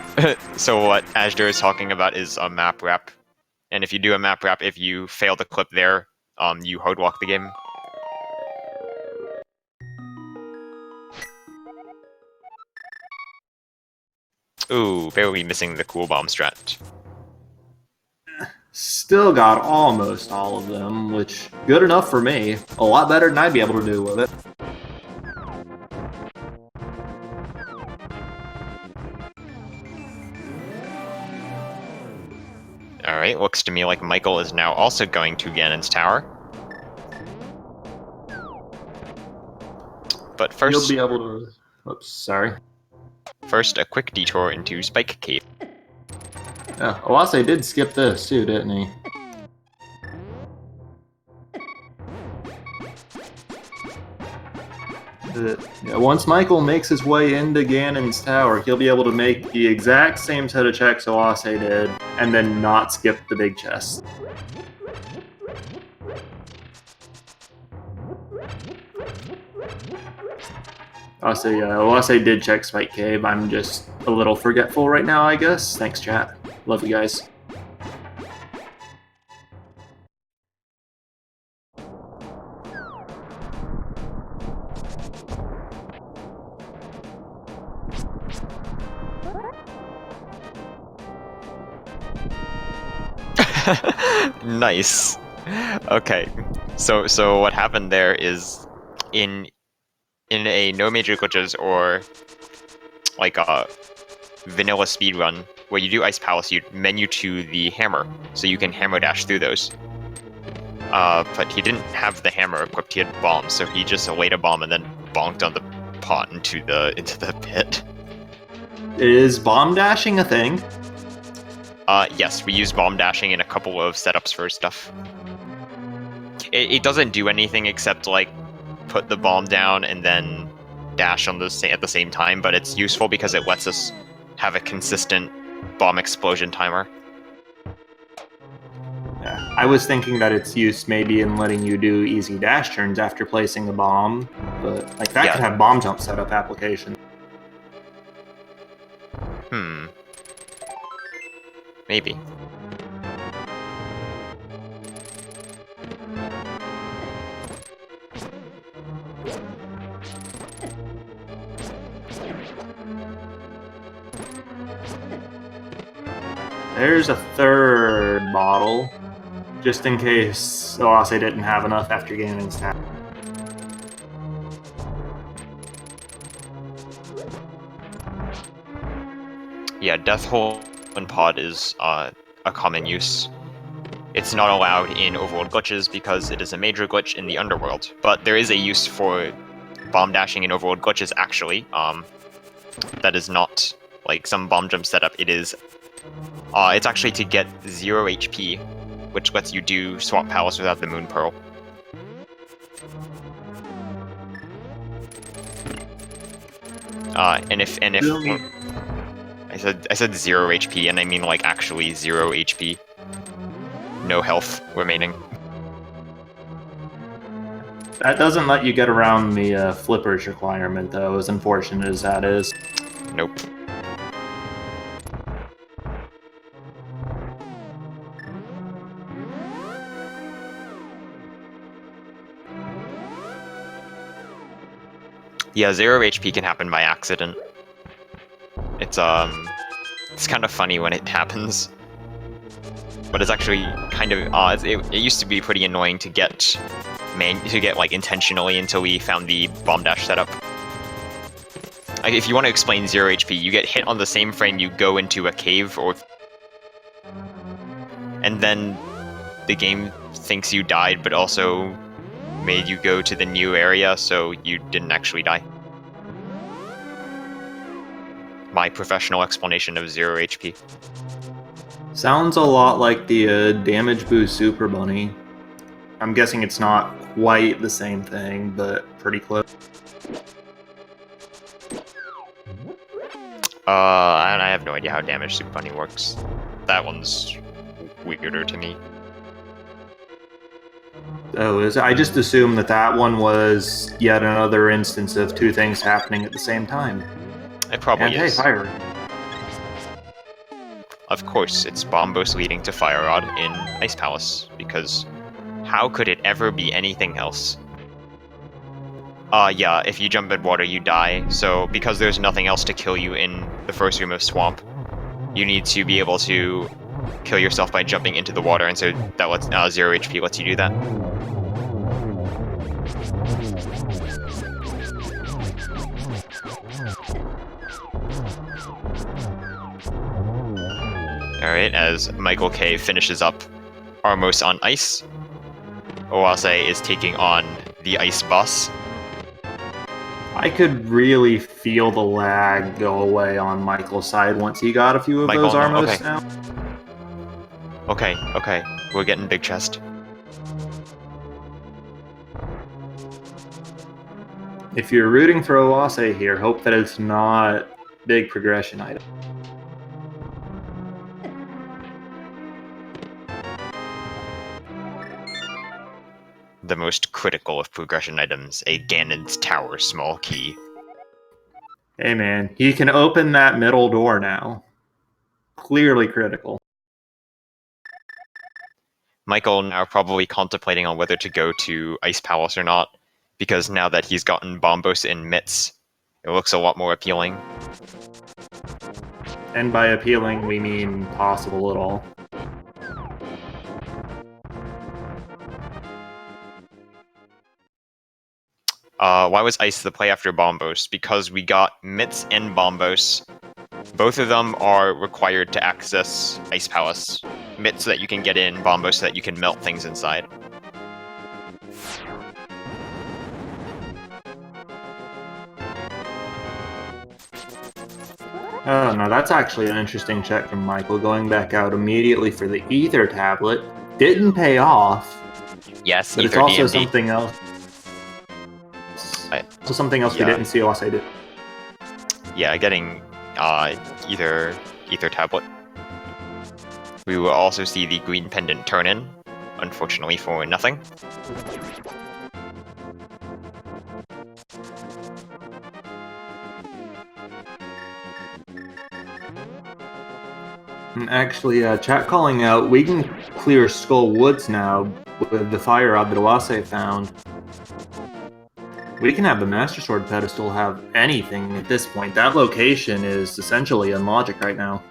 So what Ashdar is talking about is a map wrap. And if you do a map wrap, if you fail to clip there, you hard walk the game. Ooh, barely missing the cool bomb strat. Still got almost all of them, which good enough for me. A lot better than I'd be able to do with it. Alright, looks to me like Michael is now also going to Ganon's Tower. But first... You'll be able to... Oops, sorry. First, a quick detour into Spike Cave. Yeah, Oase did skip this too, didn't he? Yeah, once Michael makes his way into Ganon's Tower, he'll be able to make the exact same set of checks Oase did, and then not skip the big chest. Oase did check Spike Cave. I'm just a little forgetful right now, I guess. Thanks, chat. Love you guys. Nice. Okay. So what happened there is in a no major glitches or like a vanilla speedrun where you do Ice Palace, you menu to the hammer, so you can hammer dash through those. But he didn't have the hammer equipped, he had bombs, so he just laid a bomb and then bonked on the pot into the pit. Is bomb dashing a thing? Yes, we use bomb dashing in a couple of setups for stuff. It doesn't do anything except like put the bomb down and then dash on at the same time, but it's useful because it lets us have a consistent bomb explosion timer. Yeah. I was thinking that its use maybe in letting you do easy dash turns after placing a bomb, but like that could have bomb jump setup application. Maybe. There's a third bottle, just in case Oase didn't have enough after gaming's tab. Yeah, Death Hole and Pod is a common use. It's not allowed in Overworld glitches because it is a major glitch in the Underworld, but there is a use for bomb dashing in Overworld glitches actually. That is not like some bomb jump setup. It is. It's actually to get 0 HP, which lets you do Swamp Palace without the Moon Pearl. And if I said 0 HP, and I mean like actually 0 HP. No health remaining. That doesn't let you get around the flippers requirement, though, as unfortunate as that is. Nope. Yeah, 0 HP can happen by accident. It's kind of funny when it happens. But it's actually kind of it used to be pretty annoying to get like intentionally until we found the bomb dash setup. Like if you want to explain 0 HP, you get hit on the same frame you go into a cave and then the game thinks you died but also made you go to the new area so you didn't actually die. My professional explanation of 0 HP. Sounds a lot like the damage boost Super Bunny. I'm guessing it's not quite the same thing, but pretty close. I have no idea how damage Super Bunny works. That one's weirder to me. Oh, I just assumed that one was yet another instance of two things happening at the same time. It probably is. Hey, fire. Of course, it's Bombos leading to Fire Rod in Ice Palace, because how could it ever be anything else? Yeah, if you jump in water, you die, so because there's nothing else to kill you in the first room of Swamp, you need to be able to kill yourself by jumping into the water, and so that lets 0 HP lets you do that. Alright, as Michael K finishes up Armos on ice, Oase is taking on the ice boss. I could really feel the lag go away on Michael's side once he got a few of those Armos now. Okay, we're getting big chest. If you're rooting for Oase here, hope that it's not big progression item. The most critical of progression items, a Ganon's Tower small key. Hey man, he can open that middle door now. Clearly critical. Michael now probably contemplating on whether to go to Ice Palace or not, because now that he's gotten Bombos and Mitts, it looks a lot more appealing. And by appealing, we mean possible at all. Why was Ice the play after Bombos? Because we got Mitts and Bombos. Both of them are required to access Ice Palace. Mitts so that you can get in, Bombos so that you can melt things inside. Oh no, that's actually an interesting check from Michael, going back out immediately for the Ether tablet. Didn't pay off. Yes, but Ether it's also DMD. something else. So something else we didn't see Oase do. Yeah, getting Ether tablet. We will also see the green pendant turn in, unfortunately for nothing. Actually, chat calling out, we can clear Skull Woods now with the fire rod that Oase found. We can have the Master Sword pedestal have anything at this point. That location is essentially unlogic right now.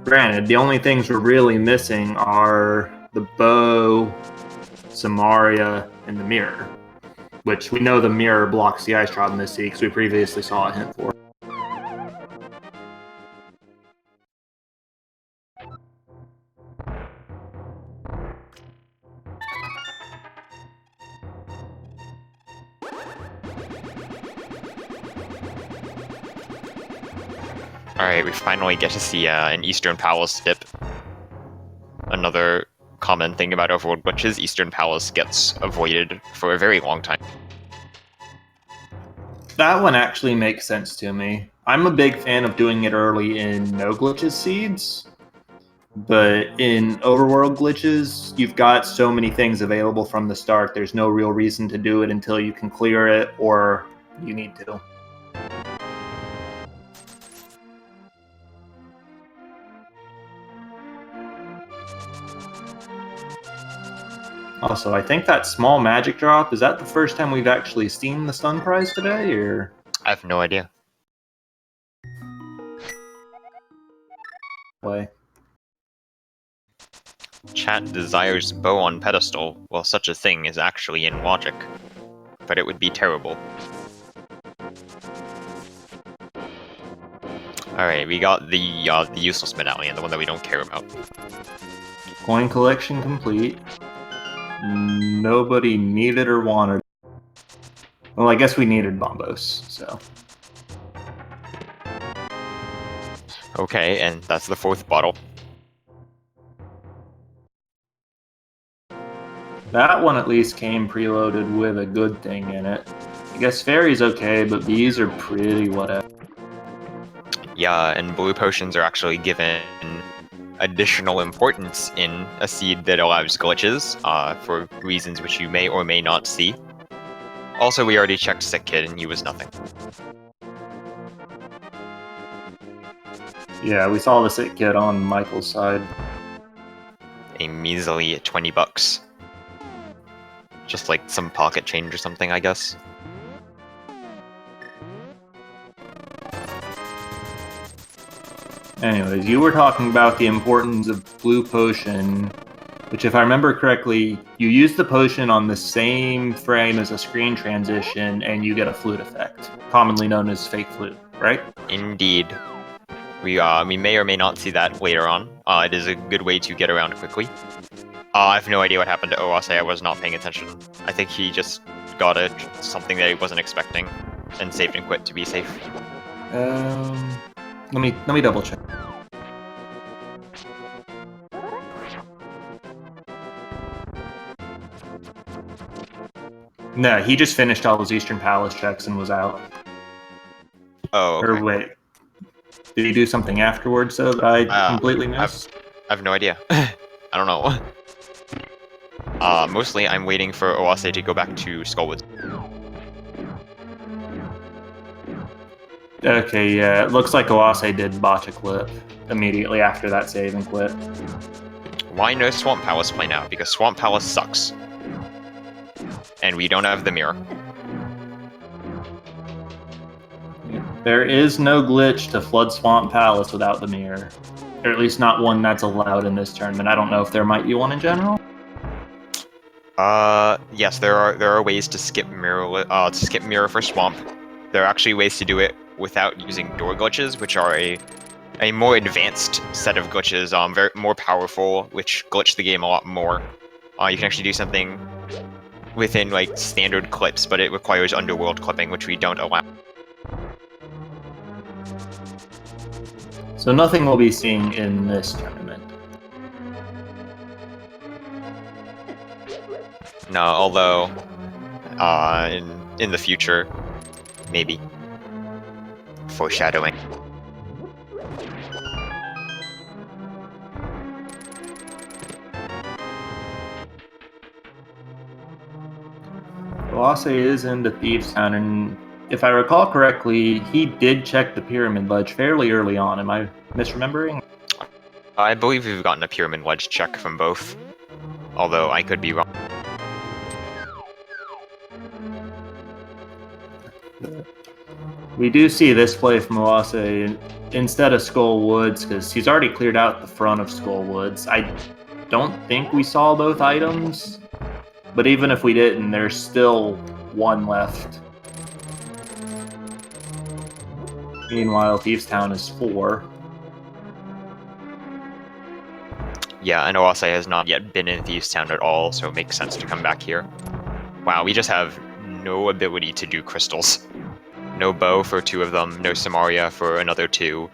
Granted, the only things we're really missing are the bow, Samaria, and the mirror. Which we know the mirror blocks the ice rod in this sea because we previously saw a hint for it. Alright, we finally get to see an Eastern Palace dip. Another common thing about Overworld glitches, Eastern Palace gets avoided for a very long time. That one actually makes sense to me. I'm a big fan of doing it early in no glitches seeds, but in Overworld glitches, you've got so many things available from the start, there's no real reason to do it until you can clear it, or you need to. Also, I think that small magic drop, is that the first time we've actually seen the stun prize today, or? I have no idea. Way. Chat desires bow on pedestal. Well, such a thing is actually in logic, but it would be terrible. Alright, we got the useless medallion, the one that we don't care about. Coin collection complete. Nobody needed or wanted. Well, I guess we needed Bombos, so. Okay, and that's the fourth bottle. That one at least came preloaded with a good thing in it. I guess Fairy's okay, but these are pretty whatever. Yeah, and blue potions are actually given additional importance in a seed that allows glitches, for reasons which you may or may not see. Also, we already checked Sick Kid, and he was nothing. Yeah, we saw the sick kid on Michael's side. A measly 20 bucks. Just like some pocket change or something, I guess. Anyways, you were talking about the importance of blue potion, which if I remember correctly, you use the potion on the same frame as a screen transition and you get a flute effect, commonly known as fake flute, right? Indeed. We may or may not see that later on. It is a good way to get around quickly. I have no idea what happened to Oase. I was not paying attention. I think he just got something that he wasn't expecting and saved and quit to be safe. Let me double check. No, he just finished all his Eastern Palace checks and was out. Oh, okay. Or wait, did he do something afterwards though that I completely missed? I have no idea. I don't know. Mostly I'm waiting for Oase to go back to Skullwoods. Okay, yeah, it looks like Oase did botch a clip immediately after that save and quit. Why no Swamp Palace play now? Because Swamp Palace sucks. And we don't have the mirror. There is no glitch to flood Swamp Palace without the mirror. Or at least not one that's allowed in this tournament. I don't know if there might be one in general. Yes, there are ways to skip mirror for Swamp. There are actually ways to do it without using door glitches, which are a more advanced set of glitches, more powerful, which glitch the game a lot more. You can actually do something within like standard clips, but it requires underworld clipping, which we don't allow. So nothing we'll be seeing in this tournament. No, although in the future, maybe. Foreshadowing. Oase is into Thieves Town, and if I recall correctly, he did check the pyramid ledge fairly early on. Am I misremembering? I believe we've gotten a pyramid ledge check from both, although I could be wrong. We do see this play from Oase instead of Skull Woods, because he's already cleared out the front of Skull Woods. I don't think we saw both items, but even if we didn't, there's still one left. Meanwhile, Thieves Town is 4. Yeah, and Oase has not yet been in Thieves Town at all, so it makes sense to come back here. Wow, we just have no ability to do crystals. No bow for 2 of them, no Samaria for another 2.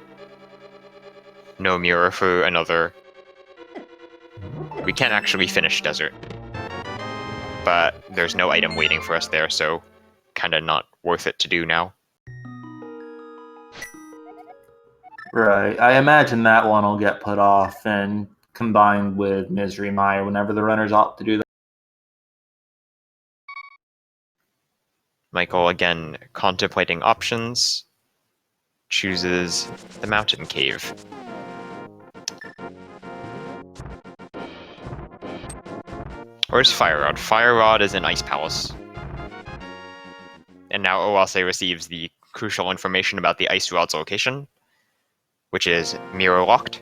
No mirror for another. We can't actually finish desert. But there's no item waiting for us there, so kinda not worth it to do now. Right. I imagine that one will get put off and combined with Misery Mire whenever the runners opt to do that. Michael, again, contemplating options, chooses the mountain cave. Where's Fire Rod? Fire Rod is in Ice Palace. And now Oase receives the crucial information about the Ice Rod's location, which is mirror locked.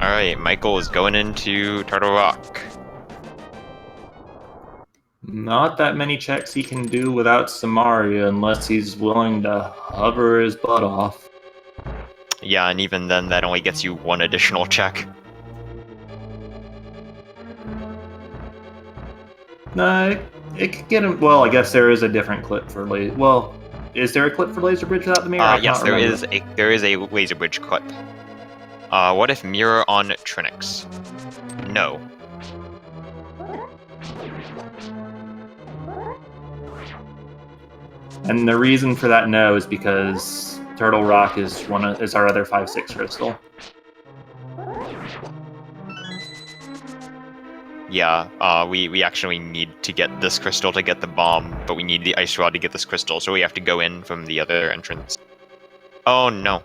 Alright, Michael is going into Turtle Rock. Not that many checks he can do without Samaria unless he's willing to hover his butt off. Yeah, and even then, that only gets you 1 additional check. No, it could get him. Well, I guess there is a different clip for laser. Well, is there a clip for Laser Bridge without the mirror? Yes, there is a laser bridge clip. What if mirror on Trinix? No. And the reason for that no is because Turtle Rock is our other 5/6 crystal. Yeah, we actually need to get this crystal to get the bomb, but we need the Ice Rod to get this crystal, so we have to go in from the other entrance. Oh no.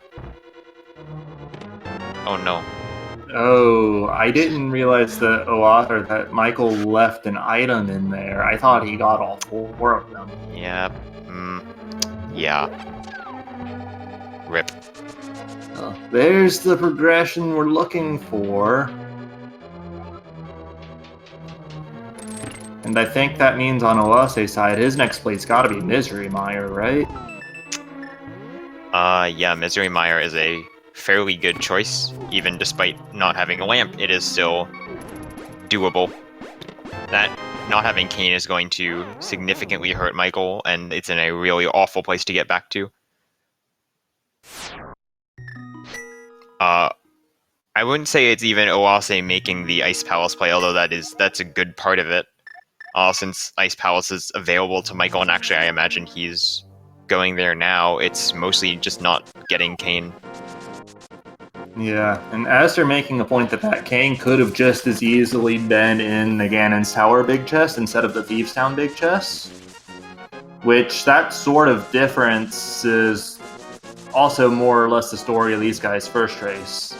Oh no. Oh, I didn't realize that Michael left an item in there. I thought he got all 4 of them. Yeah. Yeah. Rip. There's the progression we're looking for. And I think that means on Oase's side, his next play's gotta be Misery Mire, right? Yeah, Misery Mire is a fairly good choice. Even despite not having a lamp, it is still doable. That not having Kane is going to significantly hurt Michael, and it's in a really awful place to get back to. I wouldn't say it's even Oase making the Ice Palace play, although that's a good part of it. Since Ice Palace is available to Michael, and actually I imagine he's going there now, it's mostly just not getting Kane. Yeah, and as they're making the point that Kane could have just as easily been in the Ganon's Tower big chest instead of the Thieves Town big chest, which that sort of difference is also more or less the story of these guys' first race.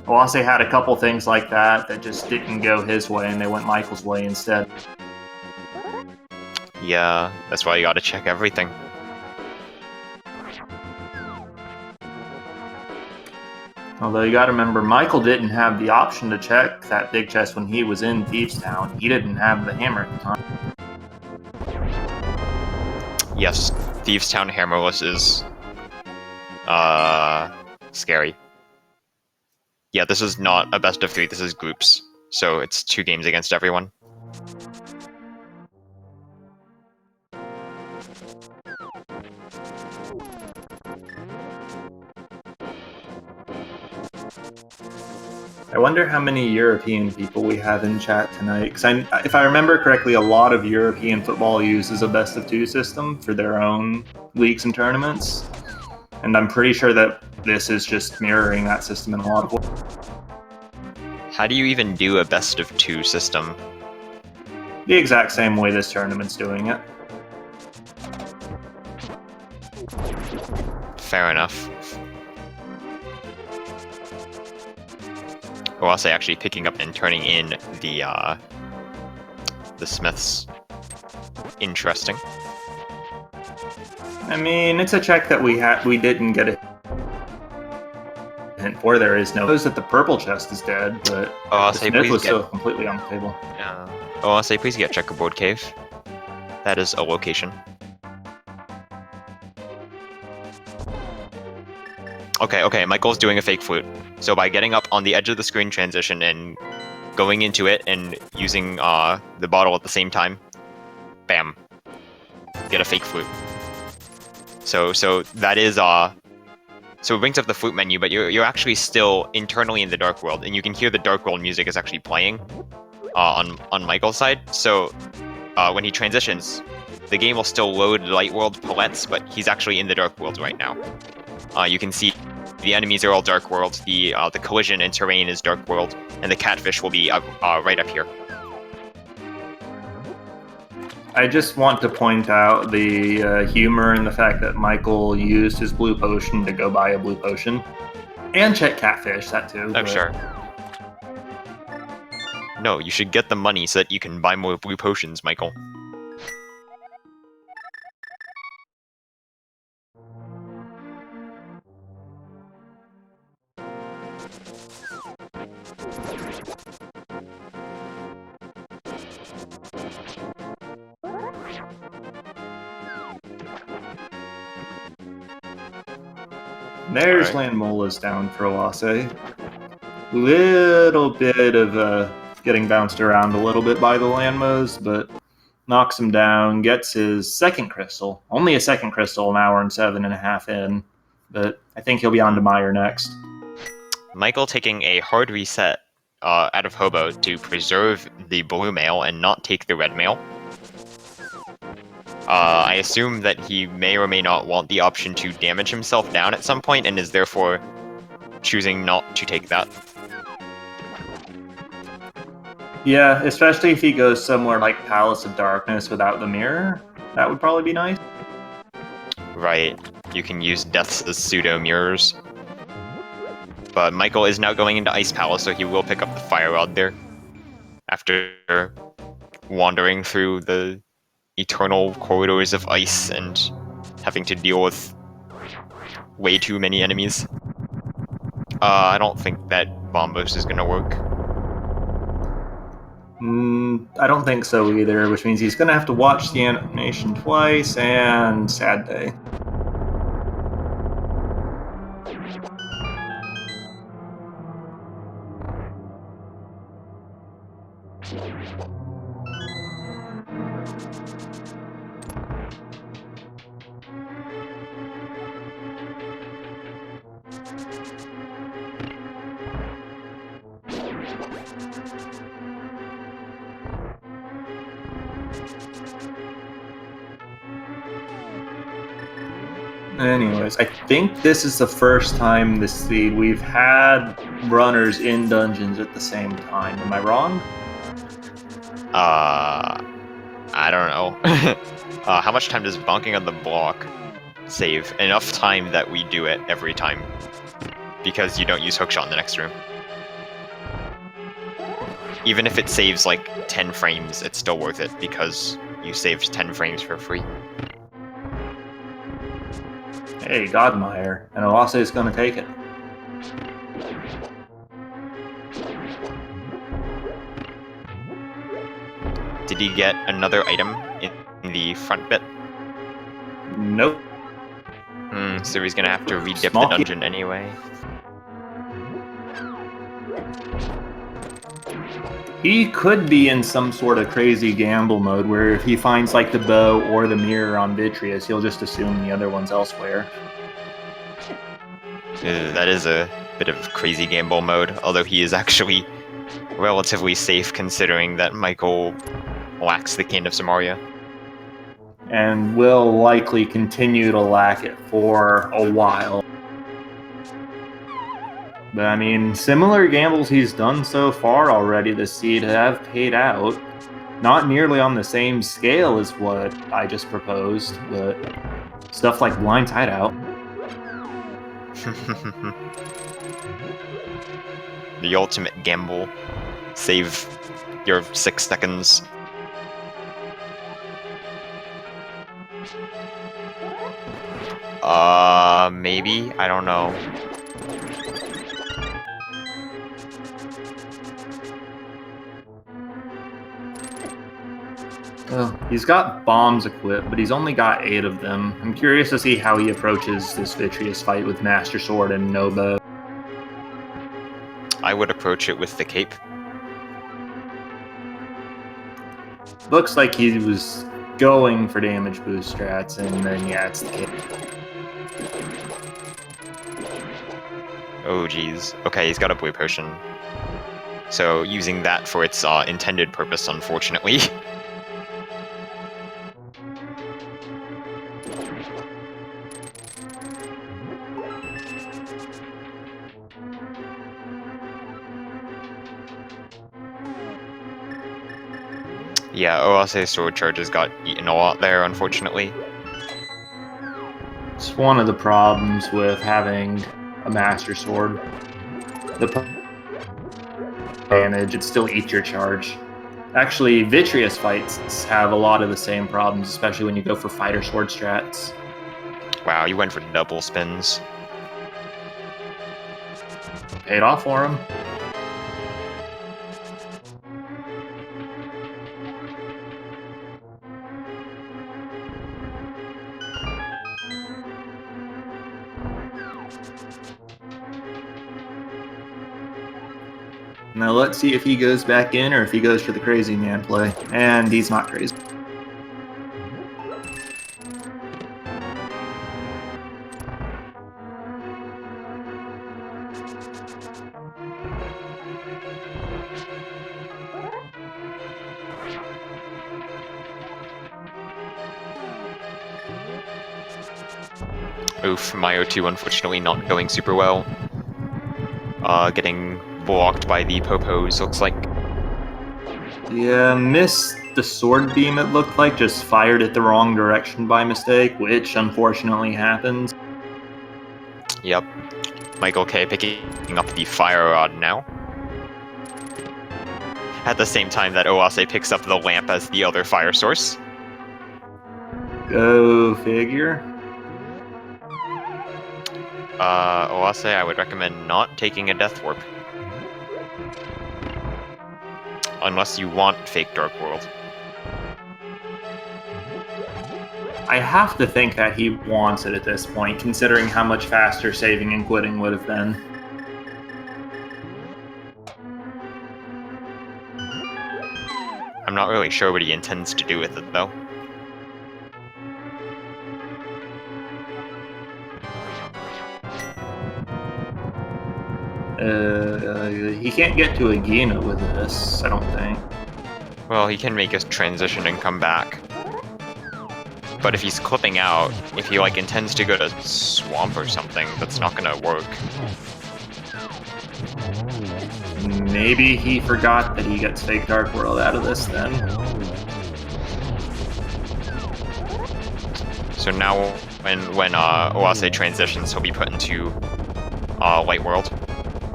Oase had a couple things like that just didn't go his way, and they went Michael's way instead. Yeah, that's why you gotta check everything. Although you gotta remember, Michael didn't have the option to check that big chest when he was in Thieves Town. He didn't have the hammer at the time. Yes, Thieves Town hammerless is scary. Yeah, this is not a best of 3, this is groups. So it's 2 games against everyone. I wonder how many European people we have in chat tonight. Because if I remember correctly, a lot of European football uses a best-of-2 system for their own leagues and tournaments. And I'm pretty sure that this is just mirroring that system in a lot of ways. How do you even do a best-of-2 system? The exact same way this tournament's doing it. Fair enough. Oase actually picking up and turning in the Smiths. Interesting. I mean, it's a check that we didn't get a hint for. There is no knows that the purple chest is dead, but the Smith was still completely on the table. Oase, please get checkerboard cave. That is a location. Okay, Michael's doing a fake flute. So by getting up on the edge of the screen transition and going into it and using the bottle at the same time, bam, get a fake flute. So that is so it brings up the flute menu, but you're actually still internally in the Dark World, and you can hear the Dark World music is actually playing on Michael's side. So when he transitions, the game will still load Light World palettes, but he's actually in the Dark World right now. You can see the enemies are all Dark World, the collision and terrain is Dark World, and the catfish will be right up here. I just want to point out the humor in the fact that Michael used his blue potion to go buy a blue potion. And check catfish, that too. I'm sure. No, you should get the money so that you can buy more blue potions, Michael. There's Landmola's down for Oase. Little bit of getting bounced around a little bit by the Landmos, but knocks him down, gets his second crystal. Only a second crystal, an hour and 7.5 in, but I think he'll be on to Meyer next. Michael taking a hard reset out of Hobo to preserve the blue mail and not take the red mail. I assume that he may or may not want the option to damage himself down at some point and is therefore choosing not to take that. Yeah, especially if he goes somewhere like Palace of Darkness without the mirror. That would probably be nice. Right. You can use deaths as pseudo mirrors. But Michael is now going into Ice Palace, so he will pick up the Fire Rod there. After wandering through the eternal corridors of ice and having to deal with way too many enemies. I don't think that Bombos is gonna work. I don't think so either, which means he's gonna have to watch the animation twice, and sad day. Anyways, I think this is the first time this seed we've had runners in dungeons at the same time. Am I wrong? I don't know. How much time does bonking on the block save? Enough time that we do it every time. Because you don't use hookshot in the next room. Even if it saves like 10 frames, it's still worth it because you saved 10 frames for free. Hey, Godmire, and Oase is going to take it. Did he get another item in the front bit? Nope. So he's going to have to re-dip the dungeon anyway. He could be in some sort of crazy gamble mode where if he finds like the bow or the mirror on Vitreous, he'll just assume the other one's elsewhere. That is a bit of crazy gamble mode, although he is actually relatively safe considering that Michael lacks the Cane of Samaria. And will likely continue to lack it for a while. But I mean, similar gambles he's done so far already this seed have paid out. Not nearly on the same scale as what I just proposed, but stuff like Blind Hideout. The ultimate gamble. Save your 6 seconds. Maybe? I don't know. Oh, he's got bombs equipped, but he's only got 8 of them. I'm curious to see how he approaches this Vitreous fight with Master Sword and no bow. I would approach it with the cape. Looks like he was going for damage boost strats, and then yeah, it's the cape. Oh geez. Okay, he's got a blue potion. So using that for its intended purpose, unfortunately. Yeah, oase sword charges got eaten a lot there, unfortunately. It's one of the problems with having a Master Sword. The damage, it still eats your charge. Actually, Vitreous fights have a lot of the same problems, especially when you go for Fighter Sword strats. Wow, you went for double spins. Paid off for him. Now let's see if he goes back in or if he goes for the crazy man play. And he's not crazy. Oof, my O2 unfortunately not going super well. Getting blocked by the popos, looks like. Yeah, missed the sword beam, it looked like, just fired it the wrong direction by mistake, which unfortunately happens. Yep. Michael K picking up the fire rod now. At the same time that Oase picks up the lamp as the other fire source. Go figure. Oase, I would recommend not taking a Death Warp. Unless you want fake Dark World. I have to think that he wants it at this point, considering how much faster saving and quitting would have been. I'm not really sure what he intends to do with it, though. He can't get to Agina with this, I don't think. Well, he can make a transition and come back. But if he's clipping out, if he like intends to go to Swamp or something, that's not gonna work. Maybe he forgot that he gets fake Dark World out of this then. So now when Oase transitions, he'll be put into Light World,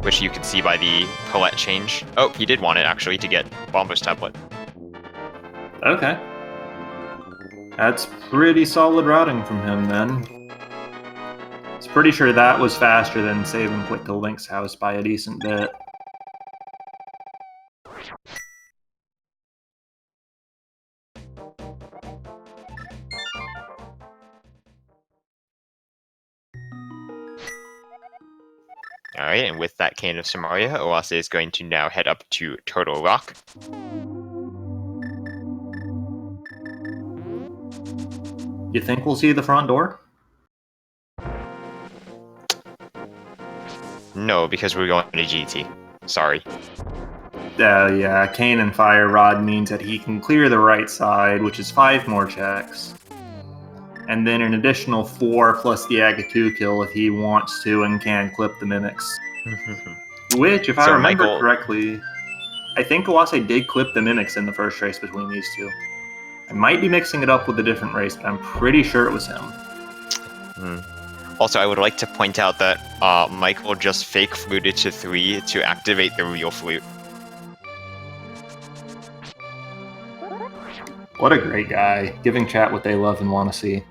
which you can see by the palette change. Oh, he did want it actually to get Bombo's tablet. Okay. That's pretty solid routing from him then. It's pretty sure that was faster than save and quit to Link's house by a decent bit. Alright, and with that Cane of Samaria, Oase is going to now head up to Turtle Rock. You think we'll see the front door? No, because we're going to GT. Sorry. Yeah, Cane and Fire Rod means that he can clear the right side, which is 5 more checks. And then an additional 4 plus the Agatu kill if he wants to and can clip the Mimics. Which, if I So remember Michael- correctly, I think Oase did clip the Mimics in the first race between these two. I might be mixing it up with a different race, but I'm pretty sure it was him. Also, I would like to point out that Michael just fake fluted to 3 to activate the real flute. What a great guy, giving chat what they love and want to see.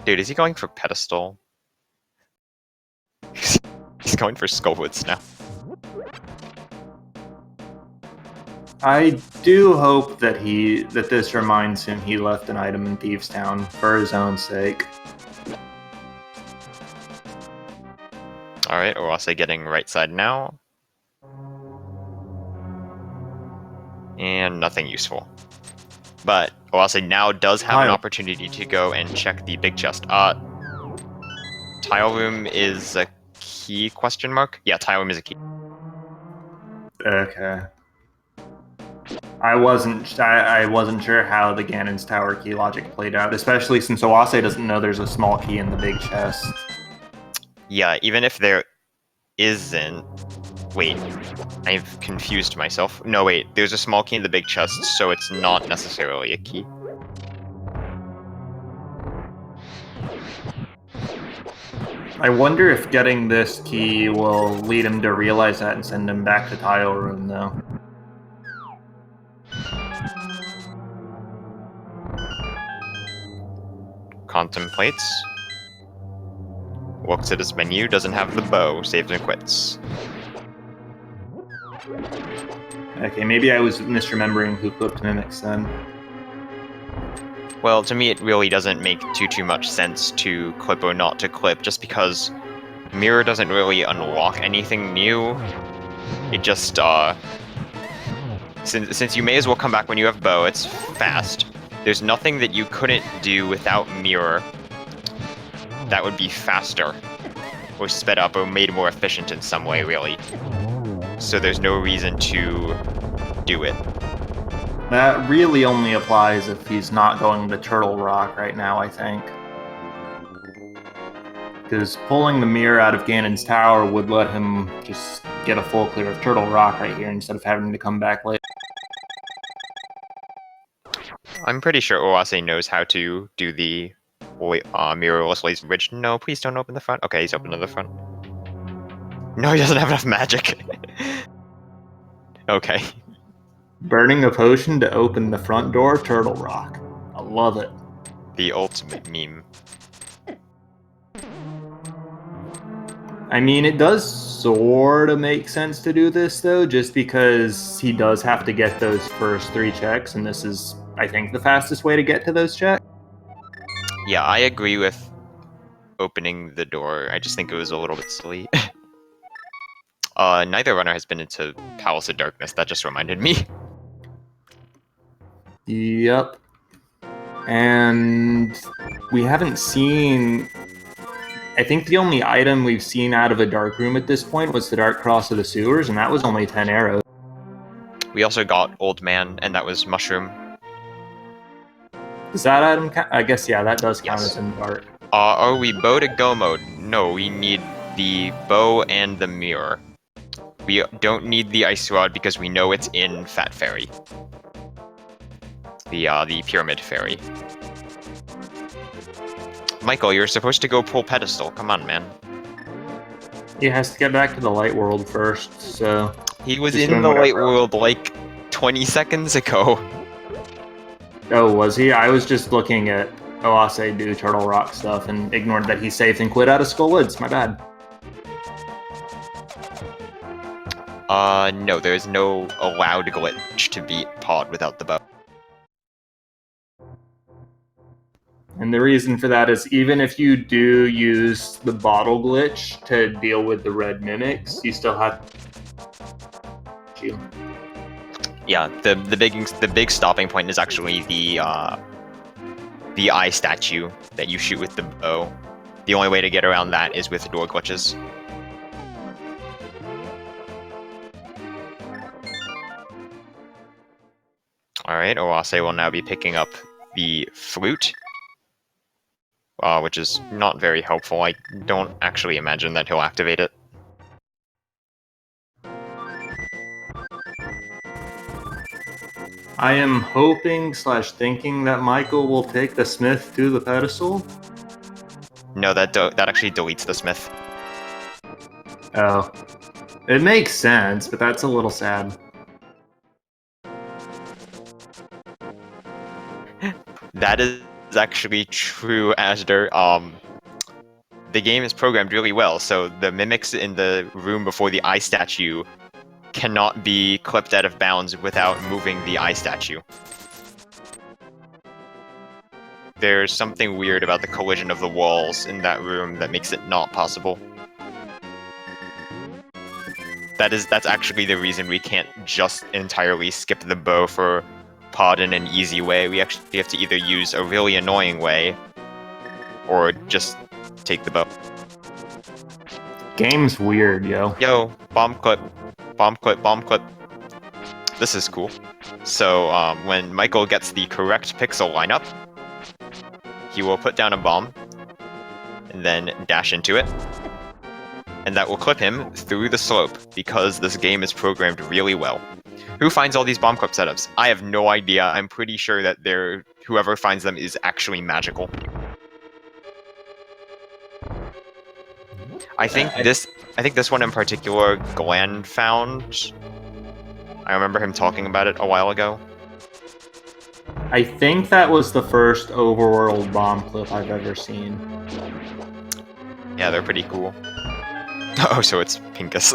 Dude, is he going for pedestal? He's going for Skullwoods now. I do hope that this reminds him he left an item in Thieves Town for his own sake. Alright, Oase getting right side now. And nothing useful. But Oase now does have an opportunity to go and check the big chest. Tile room is a key question mark? Yeah, tile room is a key. Okay. I wasn't sure how the Ganon's Tower key logic played out, especially since Oase doesn't know there's a small key in the big chest. Yeah, even if there isn't... Wait, I've confused myself. No, wait, there's a small key in the big chest, so it's not necessarily a key. I wonder if getting this key will lead him to realize that and send him back to Tile Room, though. Contemplates. Looks at his menu, doesn't have the bow, saves and quits. Okay, maybe I was misremembering who clipped Mimics then. Well, to me it really doesn't make too much sense to clip or not to clip, just because Mirror doesn't really unlock anything new. It just, since you may as well come back when you have bow, it's fast. There's nothing that you couldn't do without Mirror that would be faster, or sped up, or made more efficient in some way, really. So there's no reason to do it. That really only applies if he's not going to Turtle Rock right now, I think. Because pulling the mirror out of Ganon's Tower would let him just get a full clear of Turtle Rock right here instead of having to come back later. I'm pretty sure Oase knows how to do the mirrorless laser bridge. No, please don't open the front. Okay, he's opened to the front. No, he doesn't have enough magic. Okay. Burning a potion to open the front door, Turtle Rock. I love it. The ultimate meme. I mean, it does sort of make sense to do this, though, just because he does have to get those first 3 checks, and this is, I think, the fastest way to get to those checks. Yeah, I agree with opening the door. I just think it was a little bit silly. Neither runner has been into Palace of Darkness. That just reminded me. Yep. And we haven't seen... I think the only item we've seen out of a dark room at this point was the Dark Cross of the Sewers, and that was only 10 arrows. We also got Old Man, and that was Mushroom. Does that item count? I guess, yeah, that does count Yes. as in dark. Are we bow to go mode? No, we need the bow and the mirror. We don't need the ice rod because we know it's in Fat Fairy. The Pyramid Fairy. Michael, you're supposed to go pull pedestal. Come on, man. He has to get back to the light world first, so... He was Just in doing the light whatever. world like 20 seconds ago. Oh, was he? I was just looking at Oase do Turtle Rock stuff and ignored that he saved and quit out of Skull Woods. My bad. No, there's no allowed glitch to beat Pod without the bow. And the reason for that is even if you do use the bottle glitch to deal with the red mimics, you still have to. Yeah, the big stopping point is actually the eye statue that you shoot with the bow. The only way to get around that is with door glitches. Alright, Oase will now be picking up the flute, which is not very helpful. I don't actually imagine that he'll activate it. I am hoping / thinking that Michael will take the smith to the pedestal. No, that actually deletes the smith. Oh. It makes sense, but that's a little sad. That is actually true, Asder. The game is programmed really well, so the mimics in the room before the eye statue cannot be clipped out of bounds without moving the eye statue. There's something weird about the collision of the walls in that room that makes it not possible. That's actually the reason we can't just entirely skip the bow for Pod in an easy way. We actually have to either use a really annoying way or just take the bow. Game's weird, yo. Yo, bomb clip, bomb clip, bomb clip. This is cool. So when Michael gets the correct pixel lineup, he will put down a bomb and then dash into it. And that will clip him through the slope because this game is programmed really well. Who finds all these bomb clip setups? I have no idea. I'm pretty sure that whoever finds them is actually magical. I think this one in particular, Glenn found. I remember him talking about it a while ago. I think that was the first Overworld bomb clip I've ever seen. Yeah, they're pretty cool. Oh, so it's Pinkus.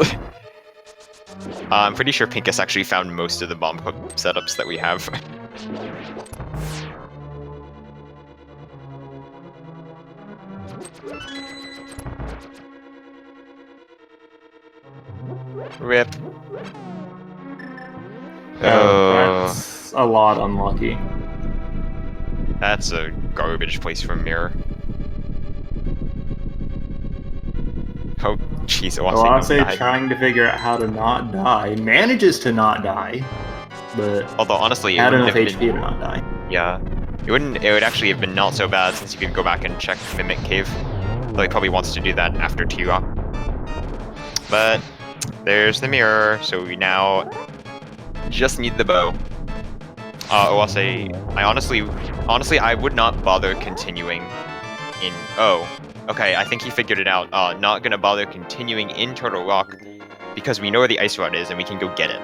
I'm pretty sure Pinkus actually found most of the bomb clip setups that we have. Rip. That's a lot unlucky. That's a garbage place for a mirror. Oh, jeez, Oase trying to figure out how to not die. Manages to not die, but although honestly, had enough HP to not die. Yeah, it would actually have been not so bad since you could go back and check Mimic Cave. Though he probably wants to do that after T-Rock. But there's the mirror, so we now just need the bow. Oase, I honestly, I would not bother continuing in. Oh, okay, I think he figured it out. Not gonna bother continuing in Turtle Rock because we know where the ice rod is and we can go get it.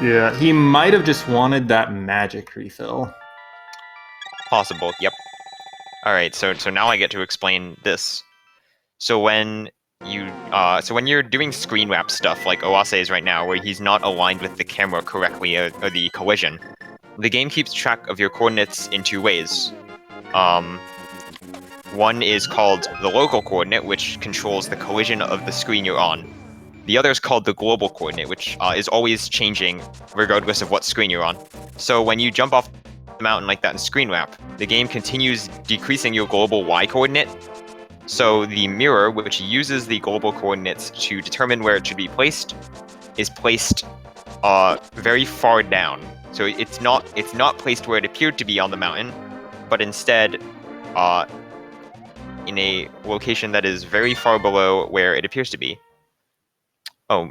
Yeah, he might have just wanted that magic refill. Possible, yep. Alright, so now I get to explain this. So when you're doing screen wrap stuff like Oase is right now, where he's not aligned with the camera correctly or the collision, the game keeps track of your coordinates in two ways. One is called the local coordinate, which controls the collision of the screen you're on. The other is called the global coordinate, which is always changing regardless of what screen you're on. So when you jump off the mountain like that in screen wrap, the game continues decreasing your global Y coordinate. So the mirror, which uses the global coordinates to determine where it should be placed, is placed very far down. So it's not placed where it appeared to be on the mountain, but instead in a location that is very far below where it appears to be. Oh,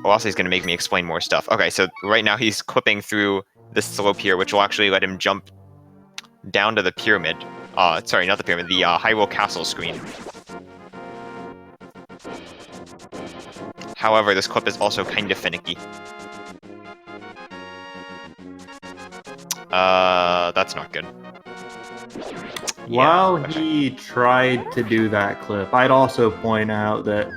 Oase is going to make me explain more stuff. Okay, so right now he's clipping through this slope here, which will actually let him jump down to the pyramid. Sorry, not the pyramid, the Hyrule Castle screen. However, this clip is also kind of finicky. That's not good. While he tried to do that clip, I'd also point out that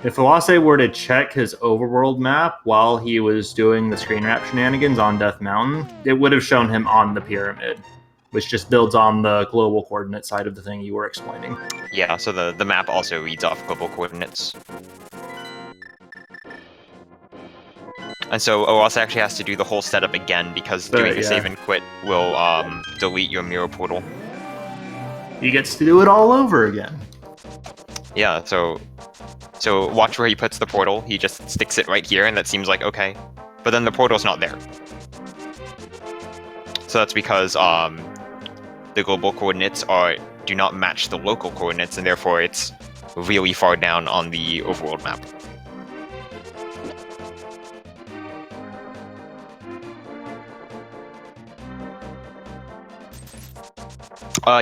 If Oase were to check his overworld map while he was doing the screen wrap shenanigans on Death Mountain, it would have shown him on the pyramid, which just builds on the global coordinate side of the thing you were explaining. Yeah, so the map also reads off global coordinates. And so Oase actually has to do the whole setup again because doing the save and quit will delete your mirror portal. He gets to do it all over again. Yeah, so watch where he puts the portal. He just sticks it right here, and that seems like okay. But then the portal's not there. So that's because the global coordinates do not match the local coordinates, and therefore it's really far down on the overworld map.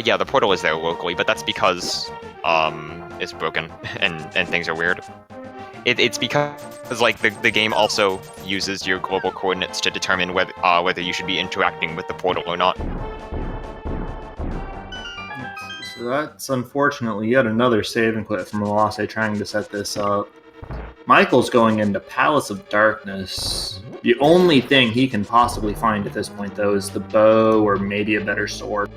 Yeah, the portal is there locally, but that's because it's broken and things are weird. It's because like the game also uses your global coordinates to determine whether you should be interacting with the portal or not. So that's unfortunately yet another save and quit from Oase trying to set this up. Michael's going into Palace of Darkness. The only thing he can possibly find at this point, though, is the bow or maybe a better sword.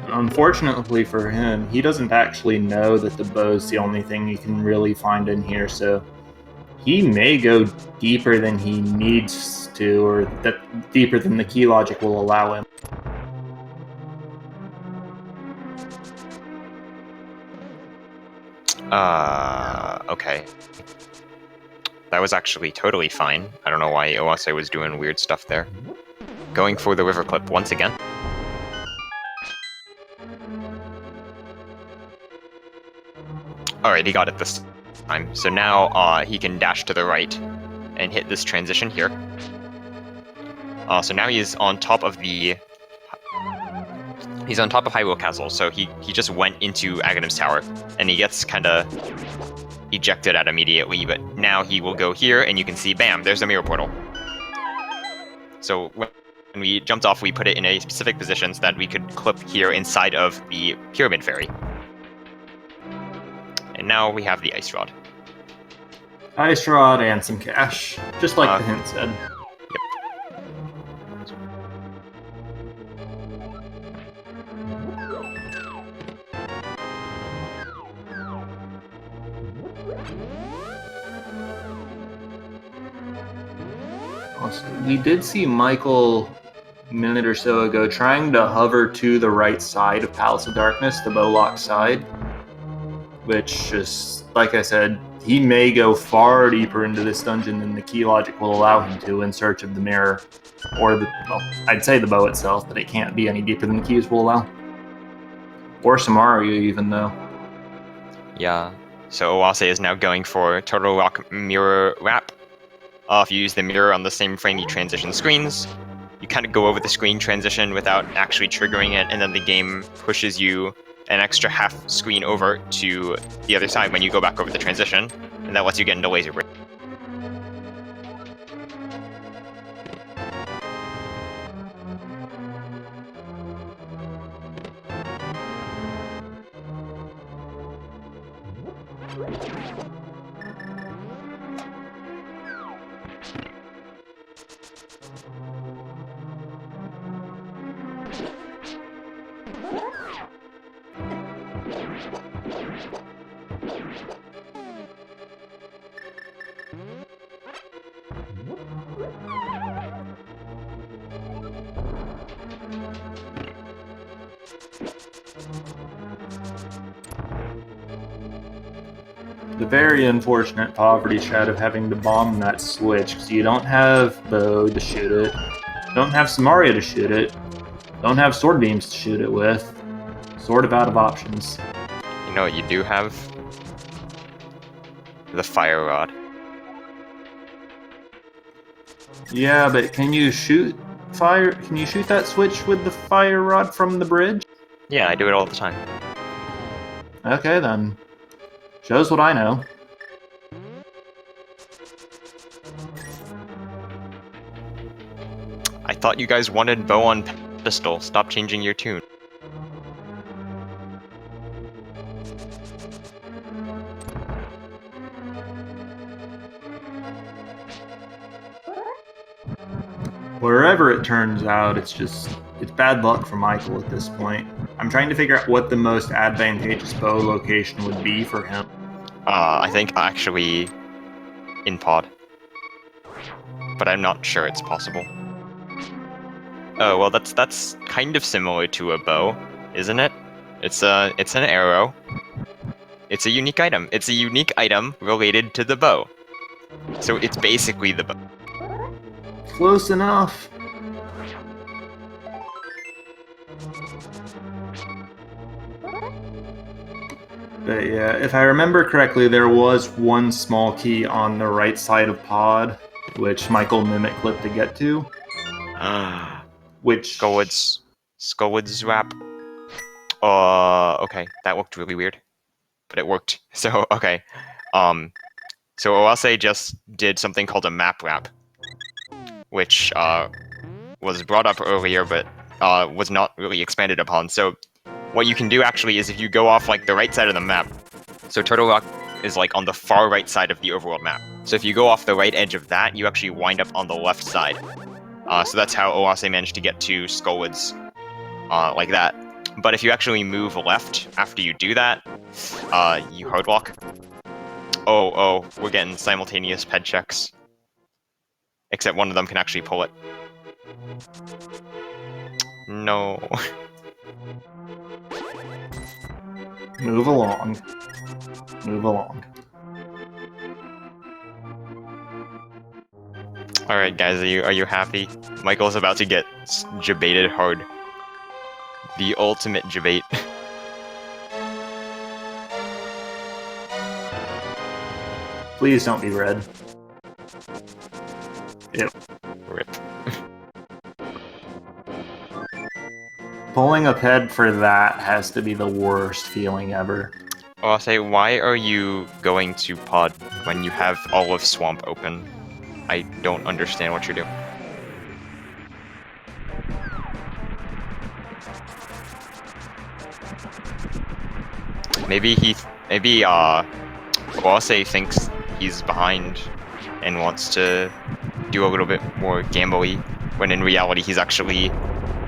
Unfortunately for him, he doesn't actually know that the bow's the only thing you can really find in here, so he may go deeper than he needs to, or deeper than the key logic will allow him. Okay. That was actually totally fine. I don't know why Oase was doing weird stuff there. Going for the river clip once again. Alright, he got it this time. So now he can dash to the right and hit this transition here. So now he's on top of Hyrule Castle, so he just went into Aghanim's Tower, and he gets kind of ejected out immediately, but now he will go here, and you can see, bam, there's the mirror portal. So when we jumped off, we put it in a specific position so that we could clip here inside of the Pyramid Fairy. And now we have the Ice Rod. Ice Rod and some cash, just like the hint said. We did see Michael a minute or so ago trying to hover to the right side of Palace of Darkness, the Bowlock side, which is, like I said, he may go far deeper into this dungeon than the key logic will allow him to in search of the mirror, or I'd say the bow itself, but it can't be any deeper than the keys will allow. Or Samaria, even though. Yeah, so Oase is now going for Turtle Rock Mirror Wrap. If you use the mirror on the same frame you transition screens, you kind of go over the screen transition without actually triggering it, and then the game pushes you an extra half screen over to the other side when you go back over the transition, and that lets you get into Laser Break. The very unfortunate poverty chat of having to bomb that switch, because you don't have bow to shoot it, don't have Samaria to shoot it, don't have sword beams to shoot it with, sort of out of options. You know what you do have? The Fire Rod. Yeah, but can you shoot that switch with the fire rod from the bridge? Yeah, I do it all the time. Okay then. Shows what I know. thought you guys wanted bow on pedestal. Stop changing your tune. Wherever it turns out, it's bad luck for Michael at this point. I'm trying to figure out what the most advantageous bow location would be for him. I think actually in pod. But I'm not sure it's possible. Oh, well that's kind of similar to a bow, isn't it? It's an arrow. It's a unique item. It's a unique item related to the bow. So it's basically the bow. Close enough. But yeah, if I remember correctly, there was one small key on the right side of pod, which Michael Mimic clipped to get to. Which... Skullwood's wrap. Okay, that looked really weird. But it worked. So, okay. So Oase just did something called a map wrap, which was brought up earlier, but was not really expanded upon. So what you can do actually is if you go off like the right side of the map, so Turtle Rock is like on the far right side of the overworld map. So if you go off the right edge of that, you actually wind up on the left side. So that's how Oase managed to get to Skullwoods like that. But if you actually move left after you do that, you hard walk. Oh, we're getting simultaneous ped checks. Except one of them can actually pull it. No. Move along. Move along. Alright guys, are you happy? Michael's about to get jebaited hard. The ultimate jebait. Please don't be red. Ew. Rip. Pulling a ped for that has to be the worst feeling ever. Oh, I'll say, why are you going to pod when you have all of Swamp open? I don't understand what you're doing. Maybe Oase thinks he's behind and wants to do a little bit more gambly, when in reality he's actually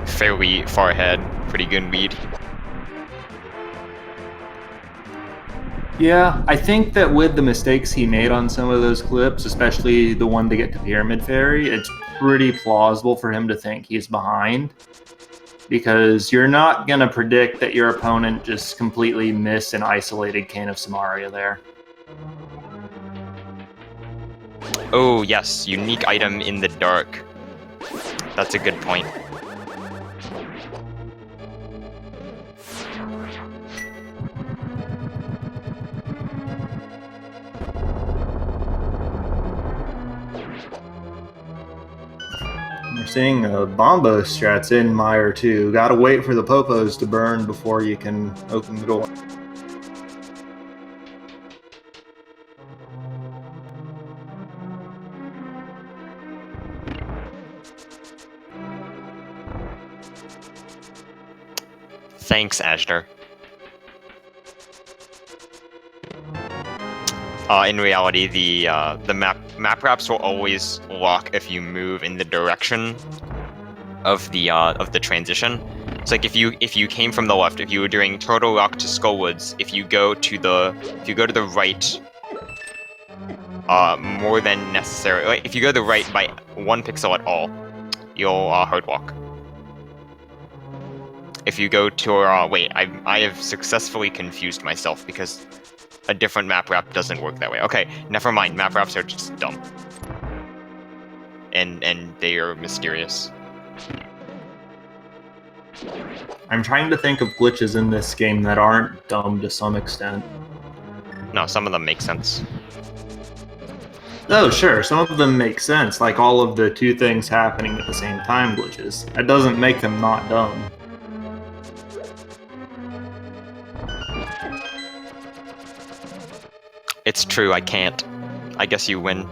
fairly far ahead, pretty good lead. Yeah, I think that with the mistakes he made on some of those clips, especially the one to get to Pyramid Fairy, it's pretty plausible for him to think he's behind. Because you're not going to predict that your opponent just completely missed an isolated Cane of Samaria there. Oh yes, unique item in the dark. That's a good point. We're seeing Bombo strats in Mire too. Gotta wait for the Popos to burn before you can open the door. Thanks, Ashner. In reality, the map wraps will always lock if you move in the direction of the transition. It's like if you came from the left, if you were doing Turtle Rock to Skullwoods, if you go to the right, more than necessary, like if you go to the right by 1 pixel at all, you'll hard walk. If you go to wait, I have successfully confused myself because a different map wrap doesn't work that way. Okay, never mind. Map wraps are just dumb, and they are mysterious. I'm trying to think of glitches in this game that aren't dumb to some extent. No, some of them make sense. Oh, sure, some of them make sense, like all of the two things happening at the same time glitches. That doesn't make them not dumb. It's true, I can't. I guess you win.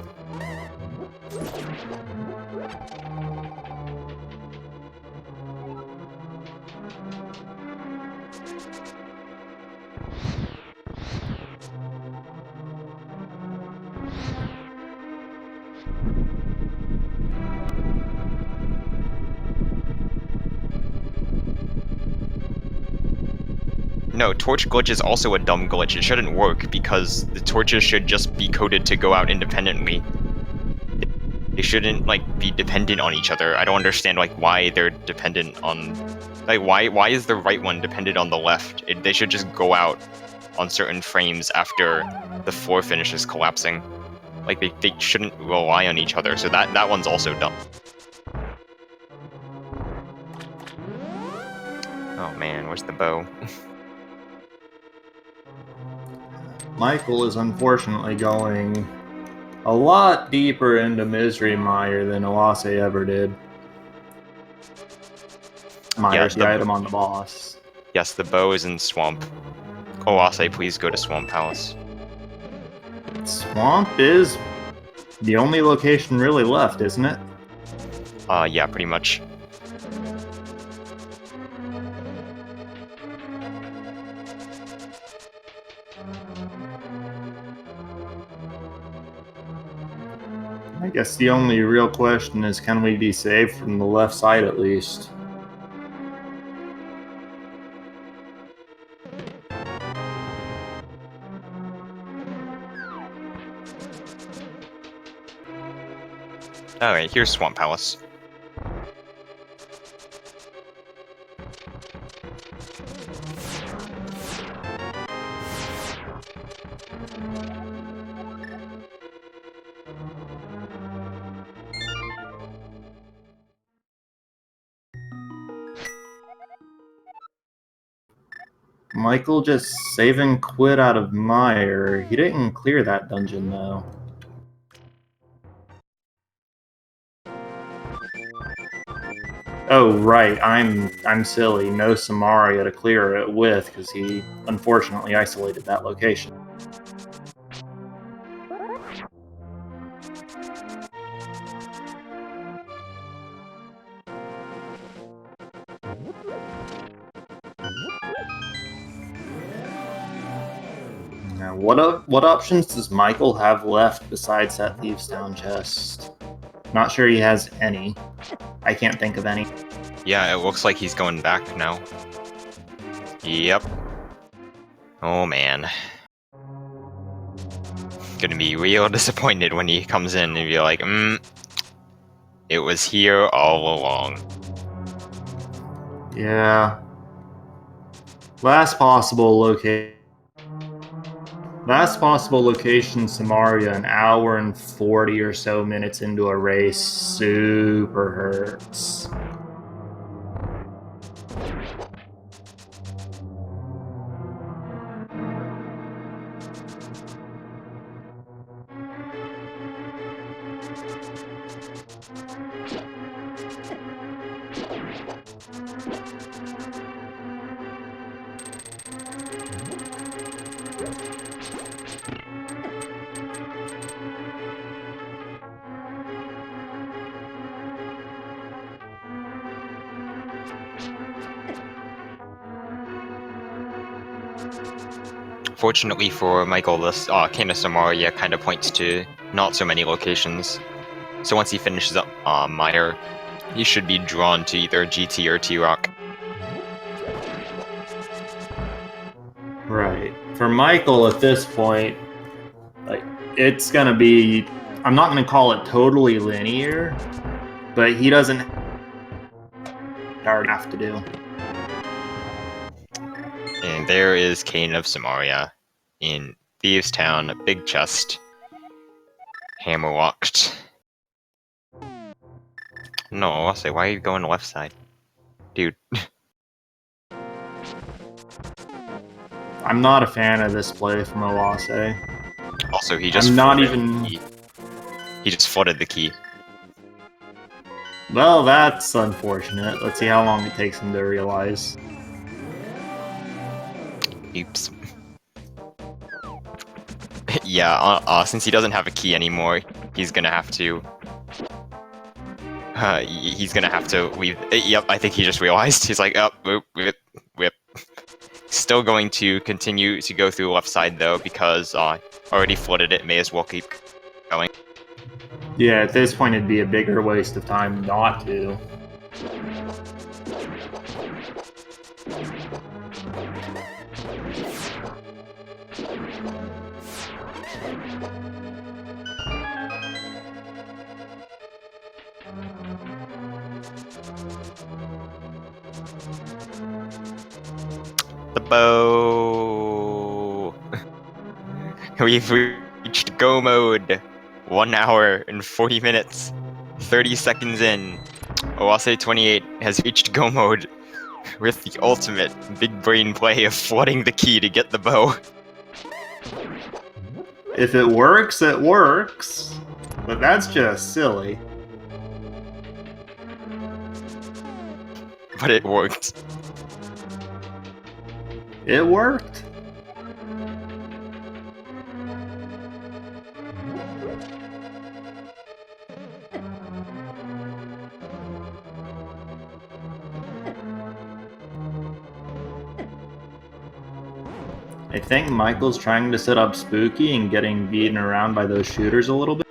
No, torch glitch is also a dumb glitch. It shouldn't work because the torches should just be coded to go out independently. They shouldn't like be dependent on each other. I don't understand like why they're dependent on, like why is the right one dependent on the left? They should just go out on certain frames after the floor finishes collapsing. Like they shouldn't rely on each other. So that one's also dumb. Oh man, where's the bow? Michael is unfortunately going a lot deeper into Misery Mire than Oase ever did. Mire's the item on the boss. Yes, the bow is in Swamp. Oase, please go to Swamp Palace. Swamp is the only location really left, isn't it? Yeah, pretty much. I guess the only real question is, can we be saved from the left side at least? Alright, here's Swamp Palace. Michael just save and quit out of Mire. He didn't clear that dungeon though. Oh right, I'm silly. No Samaria to clear it with because he unfortunately isolated that location. Now, what options does Michael have left besides that Thieves' Town chest? Not sure he has any. I can't think of any. Yeah, it looks like he's going back now. Yep. Oh man. Gonna be real disappointed when he comes in and be like, it was here all along. Yeah. Last possible location, Samaria, an hour and 40 or so minutes into a race. Super hurts. Fortunately for Michael, this Cane of Samaria kind of points to not so many locations. So once he finishes up Mire, he should be drawn to either GT or T-Rock. Right. For Michael at this point, like, it's gonna be, I'm not gonna call it totally linear, but he doesn't have to do. And there is Cane of Samaria in Thieves' Town, a big chest, hammerlocked. No, I'll say, why are you going left side? Dude. I'm not a fan of this play from Oase. Also, he just he just flooded the key. Well, that's unfortunate. Let's see how long it takes him to realize. Oops. Yeah, since he doesn't have a key anymore, he's gonna have to... he's gonna have to leave... Yep, I think he just realized. He's like, oh, whip. Still going to continue to go through the left side, though, because already flooded it, may as well keep going. Yeah, at this point it'd be a bigger waste of time not to. bow. We've reached go mode. 1 hour and 40 minutes. 30 seconds in. oase28 has reached go mode with the ultimate big brain play of flooding the key to get the bow. If it works, it works. But that's just silly. But it worked. It worked. I think Michael's trying to set up Spooky and getting beaten around by those shooters a little bit.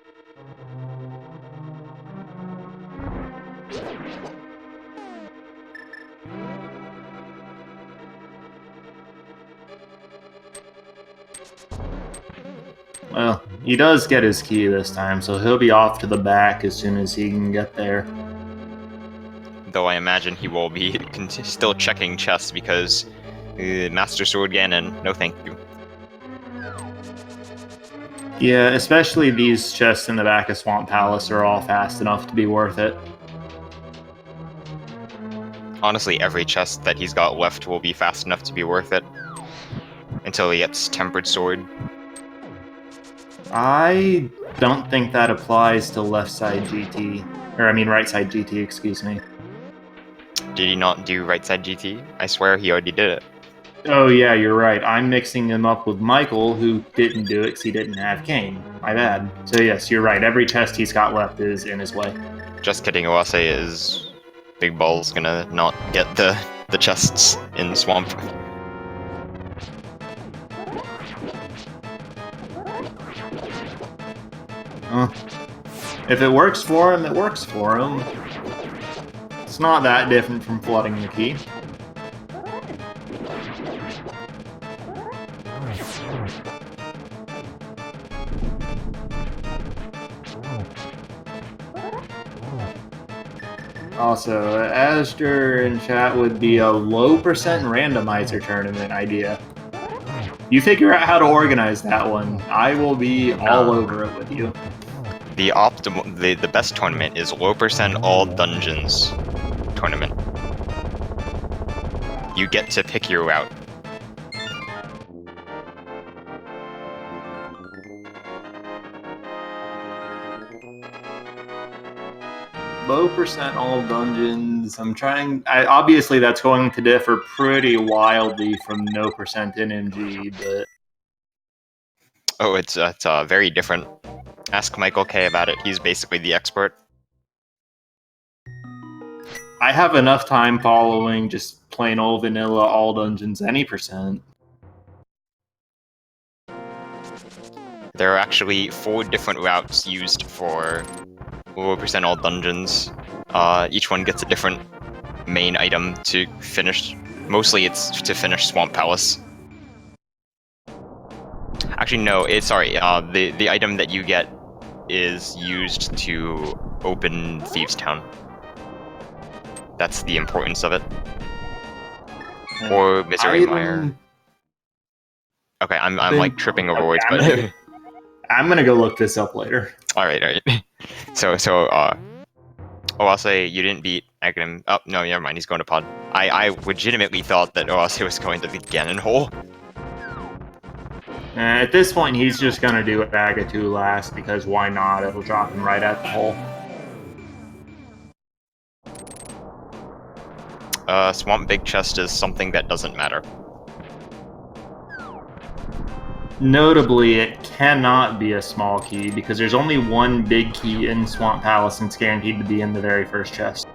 Well, he does get his key this time, so he'll be off to the back as soon as he can get there. Though I imagine he will be still checking chests because Master Sword Ganon, no thank you. Yeah, especially these chests in the back of Swamp Palace are all fast enough to be worth it. Honestly, every chest that he's got left will be fast enough to be worth it. Until he gets Tempered Sword. I don't think that applies to left side GT. Or, I mean right side GT, excuse me. Did he not do right side GT? I swear he already did it. Oh yeah, you're right. I'm mixing him up with Michael, who didn't do it because he didn't have Kane. My bad. So yes, you're right. Every chest he's got left is in his way. Just kidding, Oase is... Big Ball's gonna not get the chests in Swamp. If it works for him, it works for him. It's not that different from flooding the key. Also, Astor in chat would be a low percent randomizer tournament idea. You figure out how to organize that one. I will be all over it with you. The best tournament is low percent all dungeons tournament. You get to pick your route. Low percent all dungeons. Obviously that's going to differ pretty wildly from no percent NMG, but... Oh, it's very different. Ask Michael K about it. He's basically the expert. I have enough time following just plain old vanilla all dungeons any percent. There are actually 4 different routes used for low percent all dungeons. Each one gets a different main item to finish. Mostly it's to finish Swamp Palace. Actually, no, the item that you get is used to open Thieves' Town. That's the importance of it. Or Misery Mire. Okay, I'm like tripping over words, but I'm gonna go look this up later. Alright. So Oase, you didn't beat Aghanim. Oh, no, never mind, he's going to pod. I legitimately thought that Oase was going to the Ganon hole. At this point, he's just gonna do Aga 2 last, because why not? It'll drop him right at the hole. Swamp Big Chest is something that doesn't matter. Notably, it cannot be a small key, because there's only one big key in Swamp Palace, and it's guaranteed to be in the very first chest.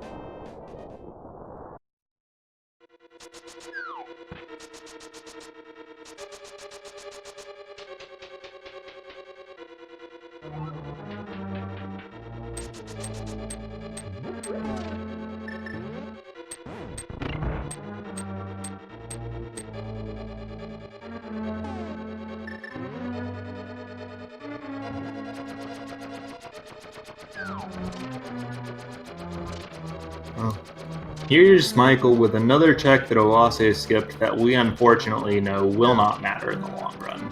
Here's Michael with another check that Oase skipped that we unfortunately know will not matter in the long run.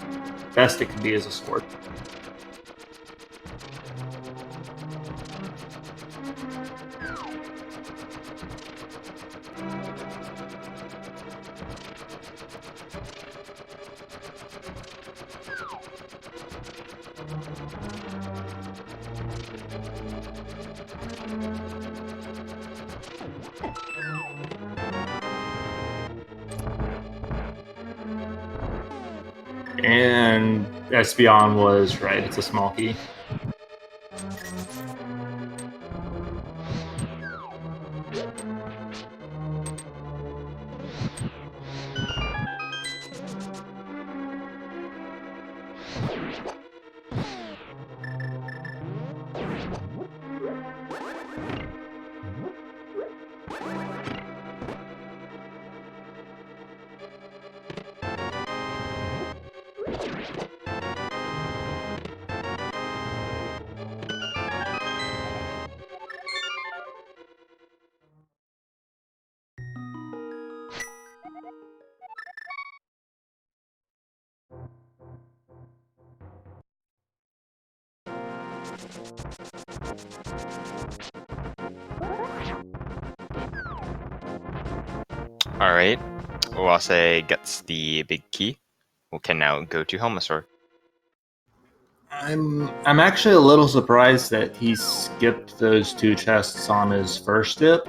Best it can be is a score. And Espeon was right, it's a small key. Alright, Oase gets the big key. We can now go to Helmasaur. I'm actually a little surprised that he skipped those two chests on his first dip.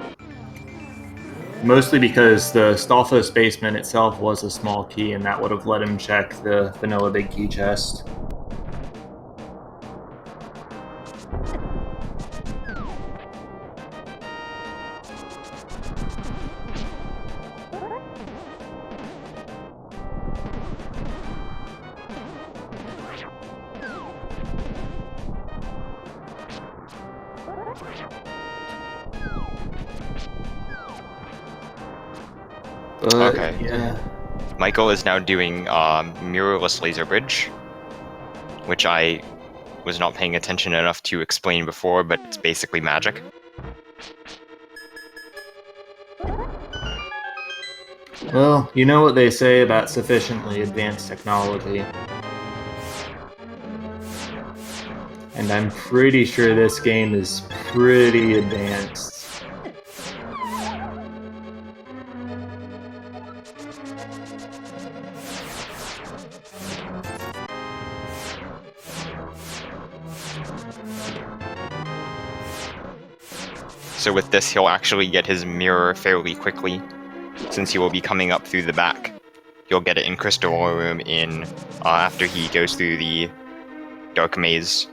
Mostly because the Stalfos basement itself was a small key, and that would have let him check the vanilla big key chest. Okay. Yeah. Michael is now doing mirrorless laser bridge, which I was not paying attention enough to explain before, but it's basically magic. Well, you know what they say about sufficiently advanced technology. And I'm pretty sure this game is pretty advanced. So with this, he'll actually get his mirror fairly quickly, since he will be coming up through the back. He'll get it in Crystal Room in after he goes through the Dark Maze,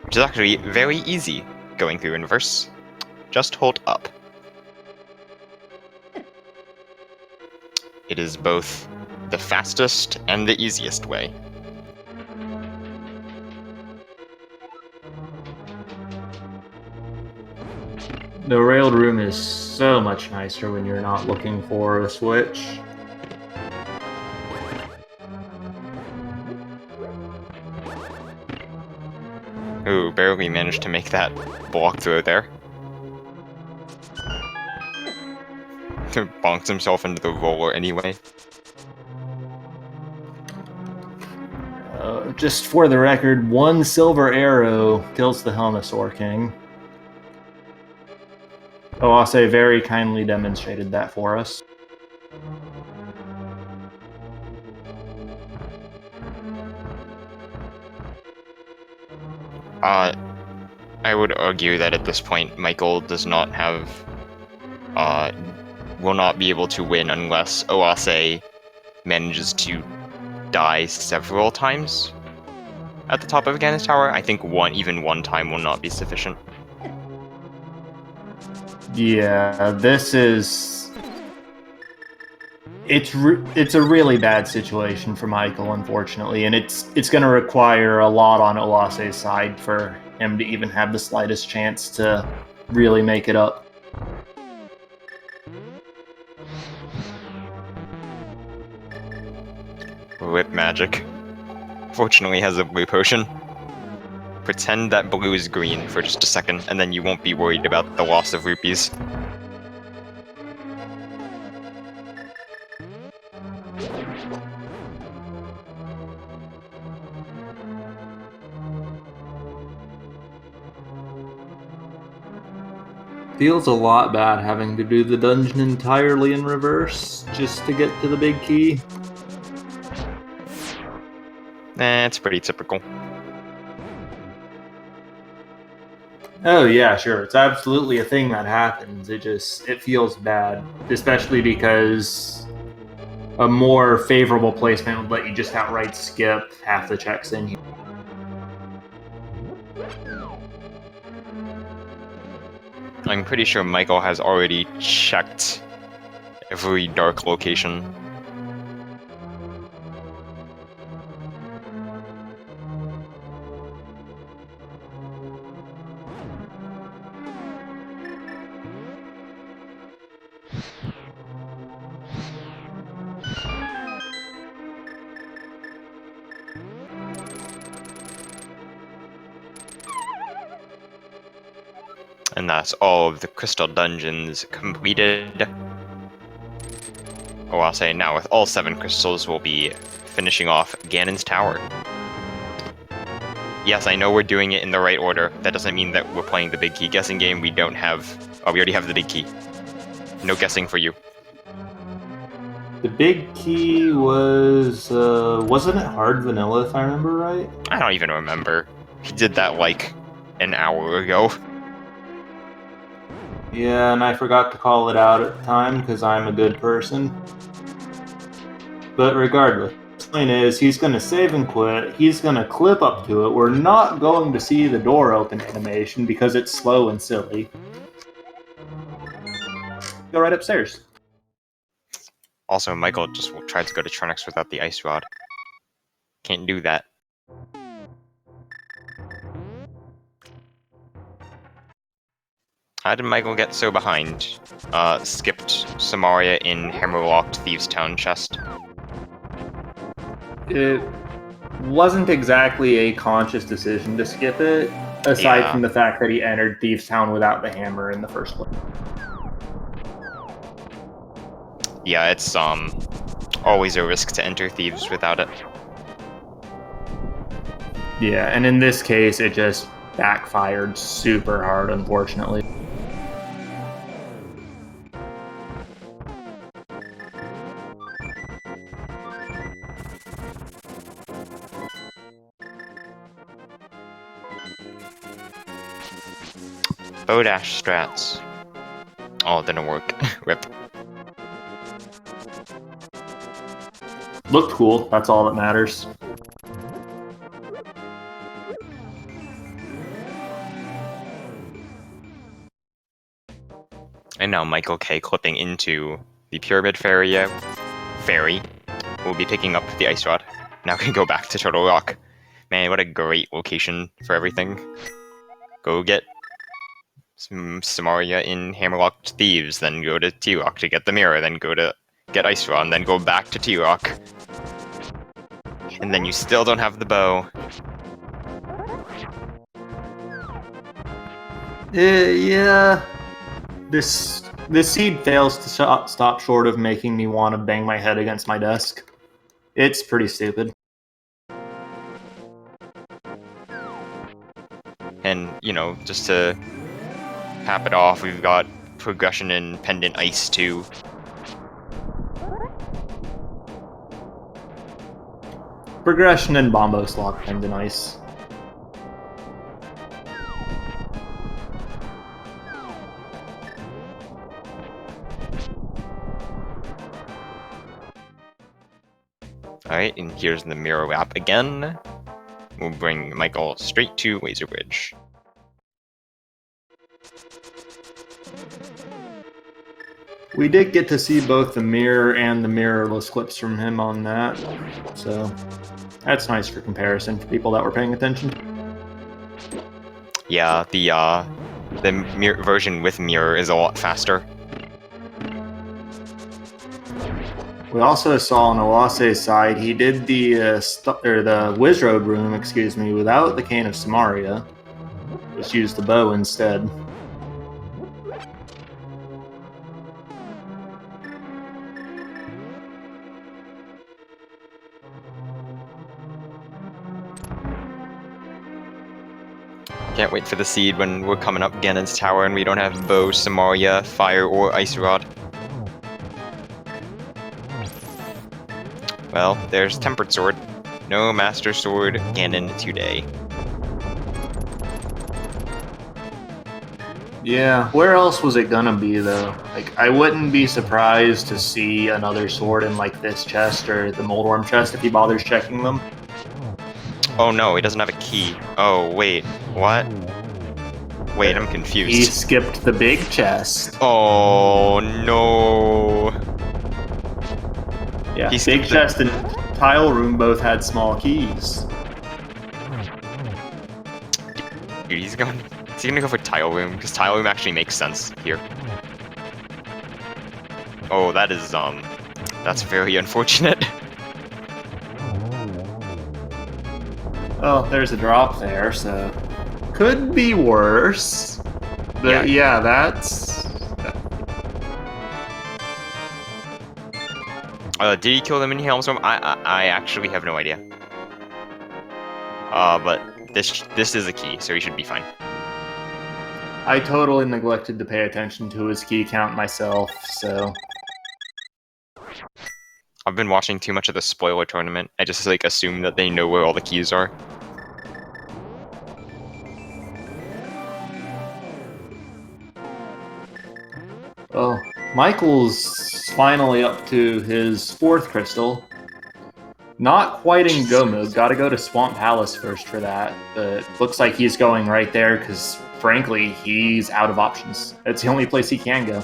which is actually very easy going through in reverse. Just hold up. It is both the fastest and the easiest way. The railed room is so much nicer when you're not looking for a switch. Ooh, barely managed to make that block throw there. Bonks himself into the roller anyway. Just for the record, one silver arrow kills the Helmasaur King. Oase very kindly demonstrated that for us. I would argue that at this point, Michael does not have, will not be able to win unless Oase manages to die several times at the top of Gannis Tower. I think even one time will not be sufficient. Yeah, this is... It's a really bad situation for Michael, unfortunately, and it's going to require a lot on Oase's side for him to even have the slightest chance to really make it up. Whip magic. Fortunately has a blue potion. Pretend that blue is green for just a second, and then you won't be worried about the loss of rupees. Feels a lot bad having to do the dungeon entirely in reverse just to get to the big key. It's pretty typical. Oh yeah, sure. It's absolutely a thing that happens. It feels bad, especially because a more favorable placement would let you just outright skip half the checks in here. I'm pretty sure Michael has already checked every dark location. And that's all of the crystal dungeons completed. Oh, I'll say now with all 7 crystals, we'll be finishing off Ganon's Tower. Yes, I know we're doing it in the right order. That doesn't mean that we're playing the big key guessing game. We don't have... Oh, we already have the big key. No guessing for you. The big key was, wasn't it hard vanilla if I remember right? I don't even remember. He did that like an hour ago. Yeah, and I forgot to call it out at the time because I'm a good person. But regardless, the point is he's going to save and quit. He's going to clip up to it. We're not going to see the door open animation because it's slow and silly. Go right upstairs. Also, Michael just tried to go to Trunix without the ice rod. Can't do that. How did Michael get so behind? Skipped Samaria in Hammerlocked Thieves Town chest. It wasn't exactly a conscious decision to skip it, aside from the fact that he entered Thieves Town without the hammer in the first place. Yeah, it's always a risk to enter Thieves without it. Yeah, and in this case, it just backfired super hard, unfortunately. Bodash strats. Oh, it didn't work. Rip. Looked cool, that's all that matters. And now Michael K clipping into the Pyramid Fairy. We'll be picking up the Ice Rod. Now we can go back to Turtle Rock. Man, what a great location for everything. Go get Samaria in Hammerlocked Thieves, then go to T-Rock to get the mirror, then go to get Ice Rod, and then go back to T-Rock. And then you still don't have the bow. Yeah. This seed fails to stop short of making me want to bang my head against my desk. It's pretty stupid. And, you know, just to cap it off, we've got progression in Pendant Ice 2. Progression in Bombo Slot Pendant Ice. Alright, and here's the mirror wrap again. We'll bring Michael straight to Laser Bridge. We did get to see both the mirror and the mirrorless clips from him on that, so that's nice for comparison for people that were paying attention. Yeah, the mirror version with mirror is a lot faster. We also saw on Oase's side, he did the Wizrobe room, without the Cane of Samaria. Just used the bow instead. Can't wait for the seed when we're coming up Ganon's tower and we don't have bow, Samaria, fire, or ice rod. Well, there's tempered sword. No master sword Ganon today. Yeah, where else was it gonna be though? Like, I wouldn't be surprised to see another sword in like this chest or the Moldworm chest if he bothers checking them. Oh no, he doesn't have a key. Oh wait, what? Wait, I'm He confused. skipped the big chest. Oh no. Yeah, He big skipped chest and tile room both had small keys. Dude, he's going. Is he gonna go for tile room? Because tile room actually makes sense here. Oh, that is that's very unfortunate. Oh, there's a drop there, so could be worse. But yeah, that's. Did he kill the mini Helmstorm? I actually have no idea. But this is a key, so he should be fine. I totally neglected to pay attention to his key count myself, so. I've been watching too much of the spoiler tournament. I just like assume that they know where all the keys are. Well, Michael's finally up to his 4th crystal. Not quite in go mode. Gotta go to Swamp Palace first for that. But looks like he's going right there because, frankly, he's out of options. It's the only place he can go.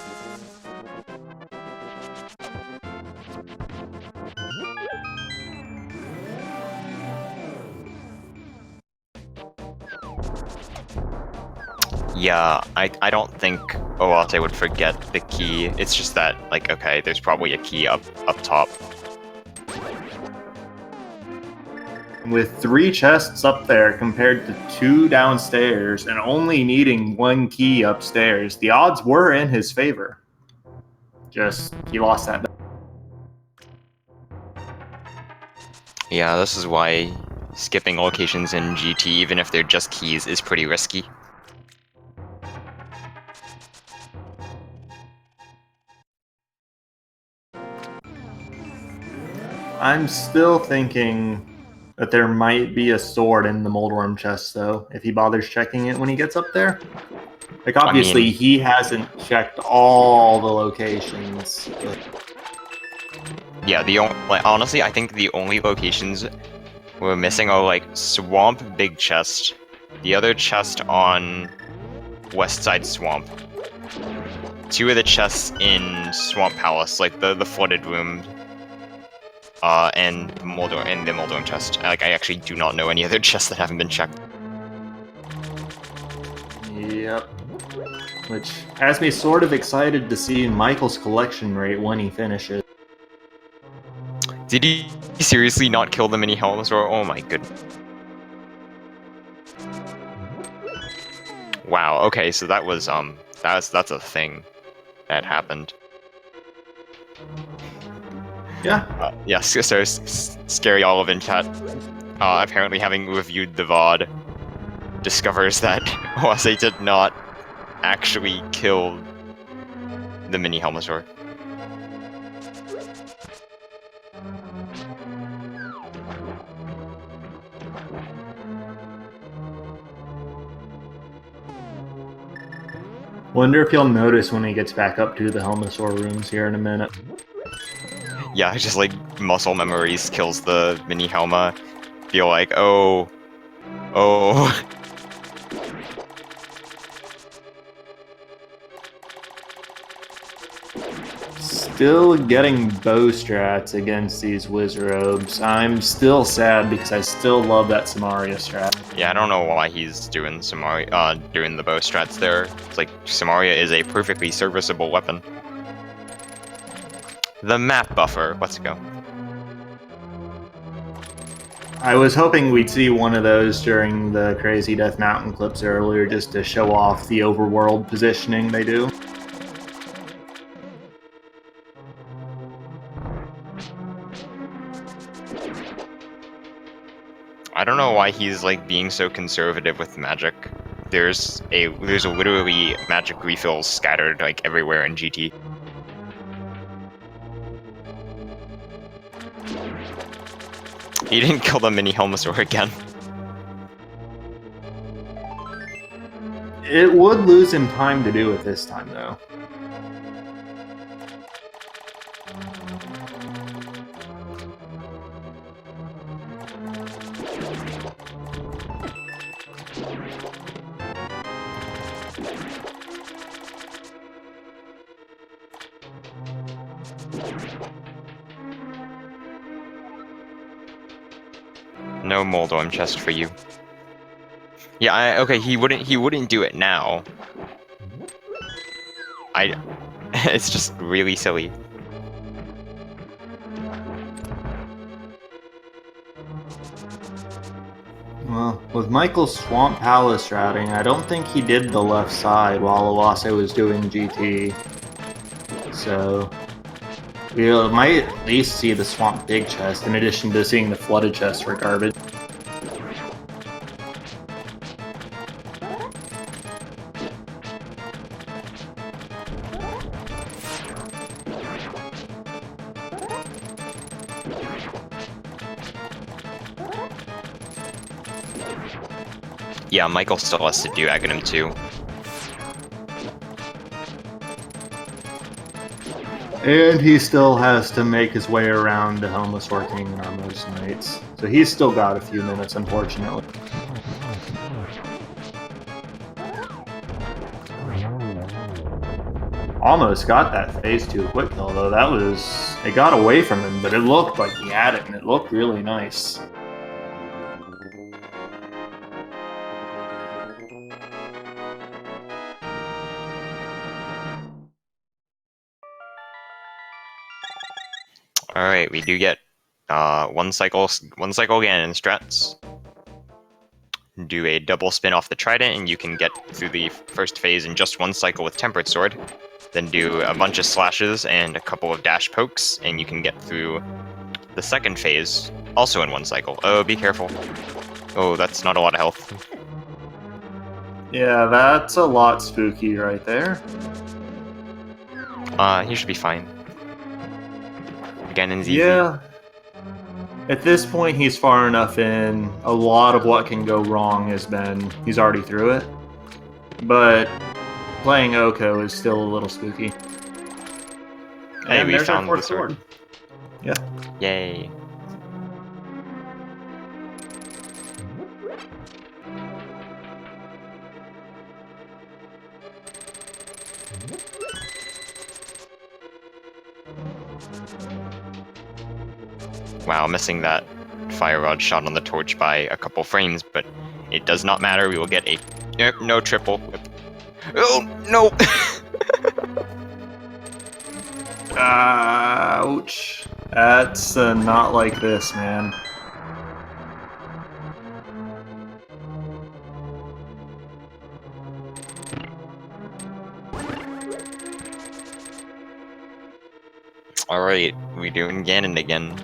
Yeah, I don't think Oate would forget the key. It's just that, like, okay, there's probably a key up top. With 3 chests up there compared to 2 downstairs and only needing 1 key upstairs, the odds were in his favor. Just, he lost that. Yeah, this is why skipping locations in GT, even if they're just keys, is pretty risky. I'm still thinking that there might be a sword in the Moldworm chest, though, if he bothers checking it when he gets up there. Like, obviously, he hasn't checked all the locations. But... yeah, honestly, I think the only locations we're missing are, like, Swamp Big Chest, the other chest on West Side Swamp, 2 of the chests in Swamp Palace, like the flooded room, and the Moldworm chest. Like, I actually do not know any other chests that haven't been checked. Yep. Which has me sort of excited to see Michael's collection rate when he finishes. Did he seriously not kill the mini helms? Or oh my goodness. Wow. Okay, so that was that's a thing that happened. Yeah. Yes. So Scary Olive in chat. Apparently, having reviewed the VOD, discovers that Oase did not actually kill the mini Helmasaur. Wonder if he'll notice when he gets back up to the Helmasaur rooms here in a minute. Yeah, just like muscle memories kills the mini Helma. Feel like, oh. Still getting bow strats against these Wizrobes. I'm still sad because I still love that Samaria strat. Yeah, I don't know why he's doing doing the bow strats there. It's like Samaria is a perfectly serviceable weapon. The map buffer, let's go. I was hoping we'd see one of those during the Crazy Death Mountain clips earlier just to show off the overworld positioning they do. I don't know why he's like being so conservative with magic. there's a literally magic refills scattered like everywhere in GT. He didn't kill the mini Helmasaur again. It would lose him time to do it this time, though. No Moldorm chest for you. Yeah, okay, he wouldn't do it now. It's just really silly. Well, with Michael's Swamp Palace routing, I don't think he did the left side while Oase was doing GT. So, we might at least see the Swamp Big chest, in addition to seeing the flooded chest for garbage. Yeah, Michael still has to do Aghanim too. And he still has to make his way around to Helmasaur King on most nights. So he's still got a few minutes, unfortunately. Almost got that phase 2 quick kill, though. That was... It got away from him, but it looked like he had it, and it looked really nice. Alright, we do get one cycle again in strats. Do a double spin off the trident, and you can get through the first phase in just one cycle with Temperate Sword. Then do a bunch of slashes and a couple of dash pokes, and you can get through the second phase, also in one cycle. Oh, be careful. Oh, that's not a lot of health. Yeah, that's a lot spooky right there. He should be fine. Again, in easy. Yeah. At this point, he's far enough in. A lot of what can go wrong has been... He's already through it. But playing Oko is still a little spooky. Hey, and we there's found our the fourth sword. Yeah. Yay. Wow, missing that fire rod shot on the torch by a couple frames, but it does not matter. We will get a no triple whip. Oh no! Ouch. That's not like this, man. Alright, we doing Ganon again.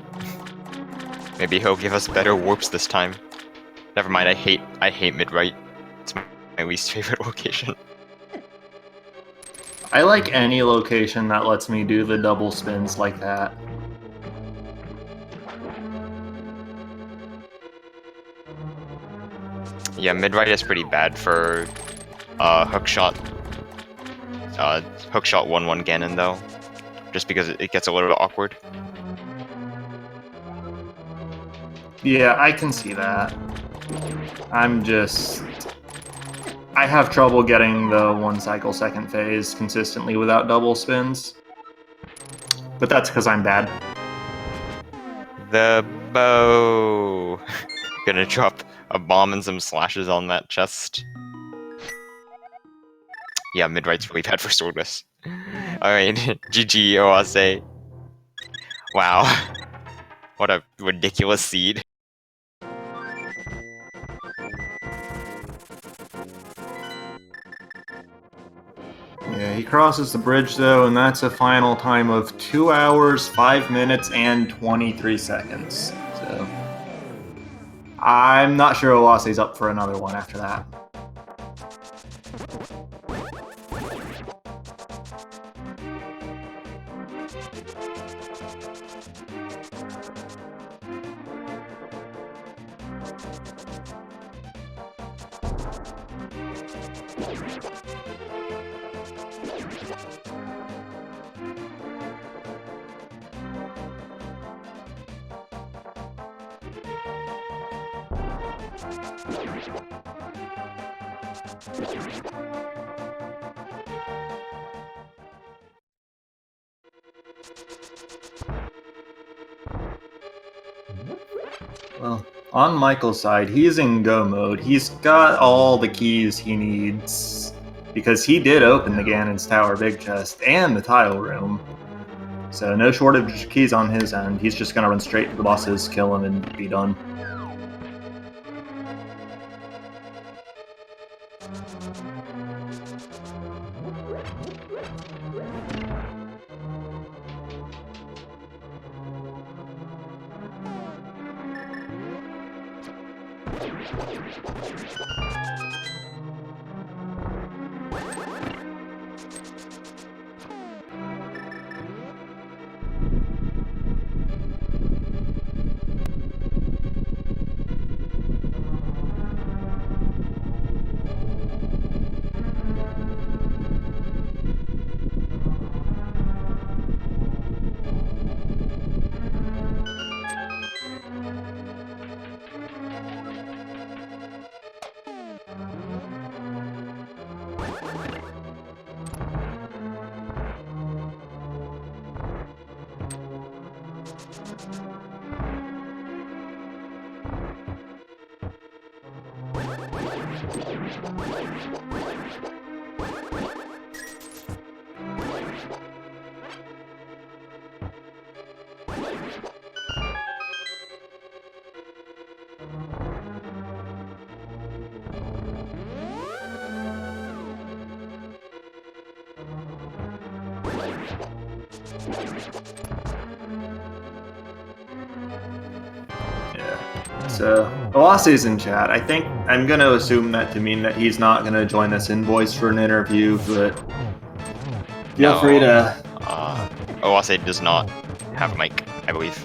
Maybe he'll give us better warps this time. Never mind, I hate mid-right. It's my least favorite location. I like any location that lets me do the double spins like that. Yeah, mid-right is pretty bad for hookshot. Hookshot 1-1 Ganon though. Just because it gets a little bit awkward. Yeah, I can see that. I have trouble getting the 1 cycle second phase consistently without double spins. But that's because I'm bad. The bow! Gonna drop a bomb and some slashes on that chest. Yeah, mid-right's really bad for swordless. Alright, GG Oase. Wow. What a ridiculous seed. Yeah, he crosses the bridge though, and that's a final time of 2 hours, 5 minutes, and 23 seconds. So I'm not sure Oase's up for another one after that. Well, on Michael's side, he's in go mode. He's got all the keys he needs because he did open the Ganon's Tower big chest and the tile room. So no shortage of keys on his end. He's just gonna run straight to the bosses, kill him, and be done. So, Oase's in chat. I think I'm going to assume that to mean that he's not going to join us in voice for an interview, but feel free to... Oase does not have a mic, I believe.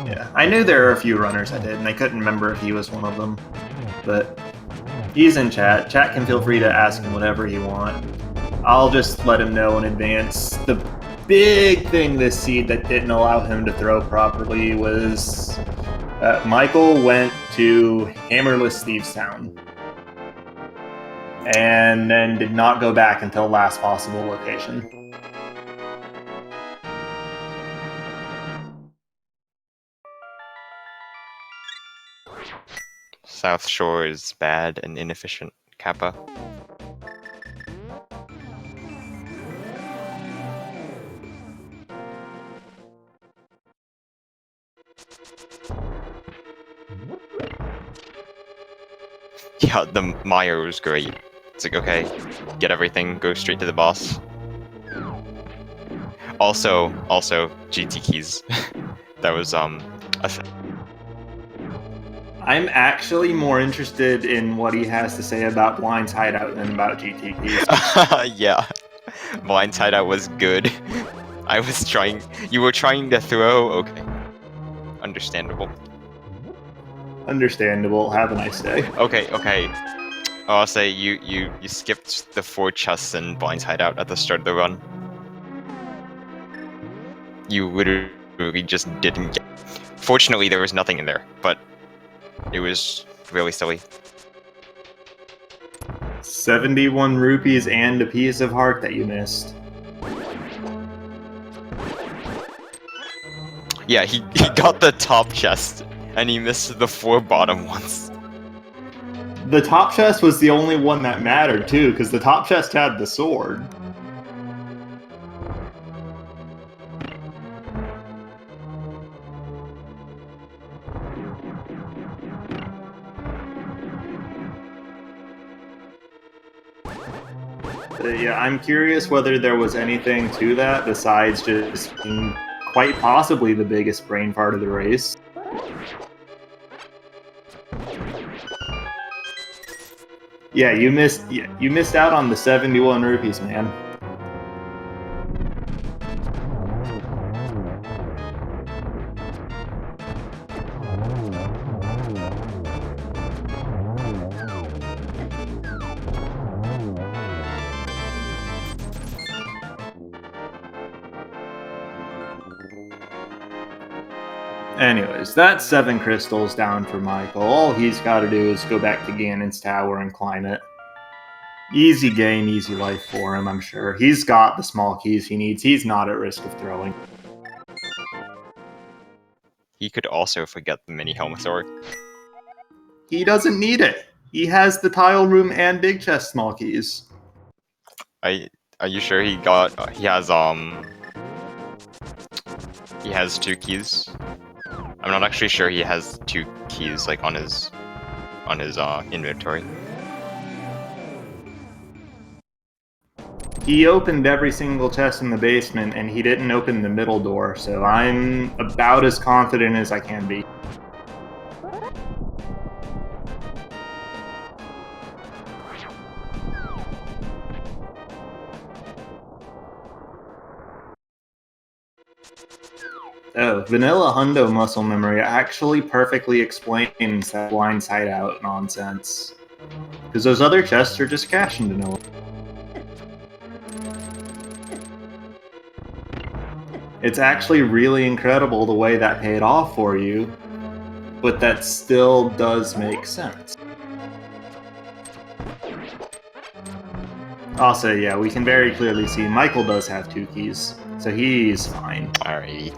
Yeah, I knew there were a few runners that did, and I couldn't remember if he was one of them. But he's in chat. Chat can feel free to ask him whatever you want. I'll just let him know in advance. The big thing this seed that didn't allow him to throw properly was... Michael went to Hammerless Thieves Town and then did not go back until last possible location. South Shore is bad and inefficient, Kappa. Yeah, the Maya was great. It's like, okay, get everything, go straight to the boss. Also, GT keys. That was, I'm actually more interested in what he has to say about Blind's hideout than about GT keys. Yeah. Blind's hideout was good. I was trying... You were trying to throw? Okay. Understandable. Understandable. Have a nice day. Okay. I'll say you skipped the 4 chests in Blind's hideout at the start of the run. You literally just didn't get... Fortunately, there was nothing in there, but it was really silly. 71 rupees and a piece of heart that you missed. Yeah, he got the top chest, and he missed the 4 bottom ones. The top chest was the only one that mattered, too, because the top chest had the sword. Yeah, I'm curious whether there was anything to that besides just being quite possibly the biggest brain part of the race. Yeah, you missed out on the 71 rupees, man. Anyways, that's 7 crystals down for Michael. All he's got to do is go back to Ganon's tower and climb it. Easy game, easy life for him, I'm sure. He's got the small keys he needs. He's not at risk of throwing. He could also forget the mini Helmathor. He doesn't need it. He has the tile room and big chest small keys. Are you sure he has 2 keys? I'm not actually sure he has 2 keys like on his inventory. He opened every single chest in the basement and he didn't open the middle door, so I'm about as confident as I can be. Oh, vanilla hundo muscle memory actually perfectly explains that blind sight out nonsense. Because those other chests are just cash in vanilla. It's actually really incredible the way that paid off for you, but that still does make sense. Also, yeah, we can very clearly see Michael does have 2 keys, so he's fine. Alright.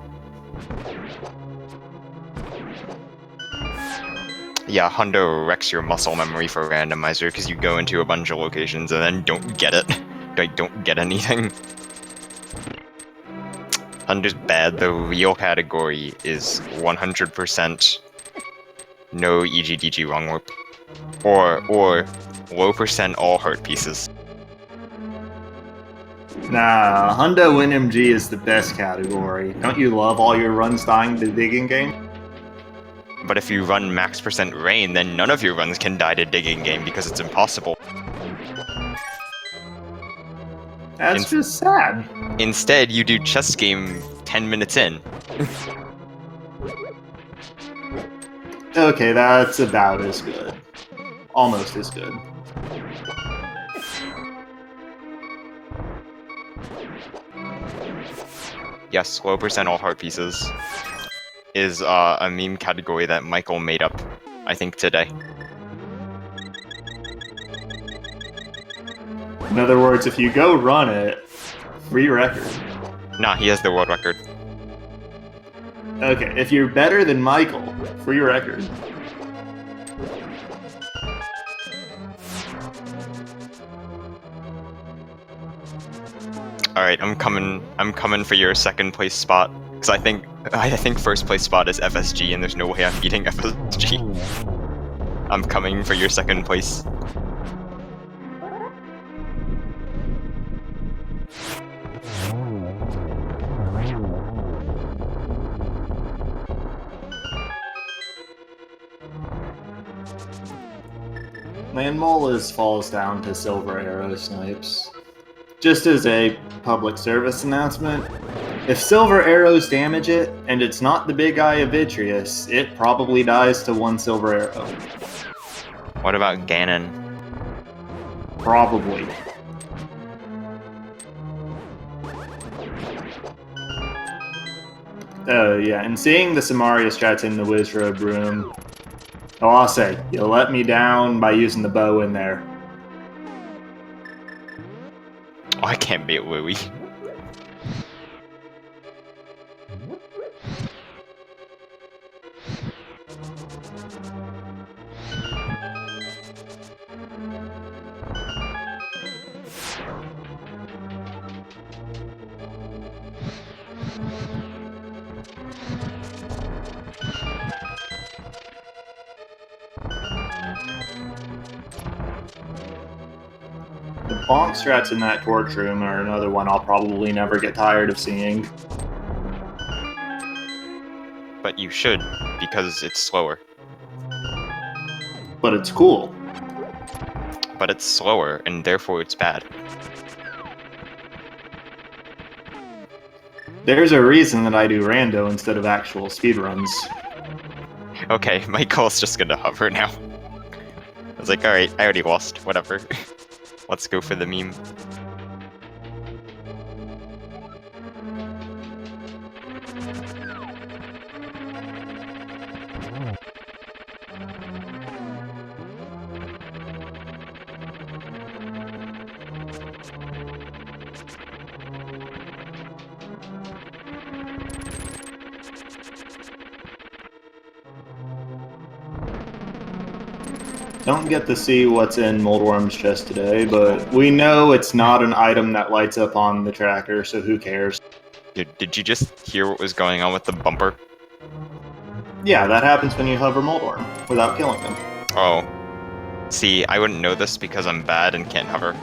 Yeah, hundo wrecks your muscle memory for randomizer because you go into a bunch of locations and then don't get it. Like, don't get anything. Hundo's bad. The real category is 100% no EGDG wrong warp. Or low percent all hurt pieces. Nah, hundo NMG is the best category. Don't you love all your runs dying to digging game? But if you run max percent rain, then none of your runs can die to digging game because it's impossible. That's just sad. Instead, you do chess game 10 minutes in. Okay, that's about as good. Almost as good. Yes, low percent all heart pieces is a meme category that Michael made up, I think, today. In other words, if you go run it, free record. Nah, he has the world record. Okay, if you're better than Michael, free record. Alright, I'm coming for your second place spot. Because I think first place spot is FSG and there's no way I'm beating FSG. I'm coming for your second place. Landmole falls down to silver arrow snipes. Just as a public service announcement, if silver arrows damage it, and it's not the big eye of Vitreous, it probably dies to 1 silver arrow. What about Ganon? Probably. Oh yeah, and seeing the Samaria strats in the Wizrobe room, I'll say, you let me down by using the bow in there. Oh, I can't beat Louie. The bonk strats in that torch room are another one I'll probably never get tired of seeing. But you should, because it's slower. But it's cool. But it's slower, and therefore it's bad. There's a reason that I do rando instead of actual speedruns. Okay, my goal's just gonna hover now. I was like, alright, I already lost, whatever. Let's go for the meme. Don't get to see what's in Moldworm's chest today, but we know it's not an item that lights up on the tracker, so who cares? Did you just hear what was going on with the bumper? Yeah, that happens when you hover Moldworm without killing them. Oh. See, I wouldn't know this because I'm bad and can't hover.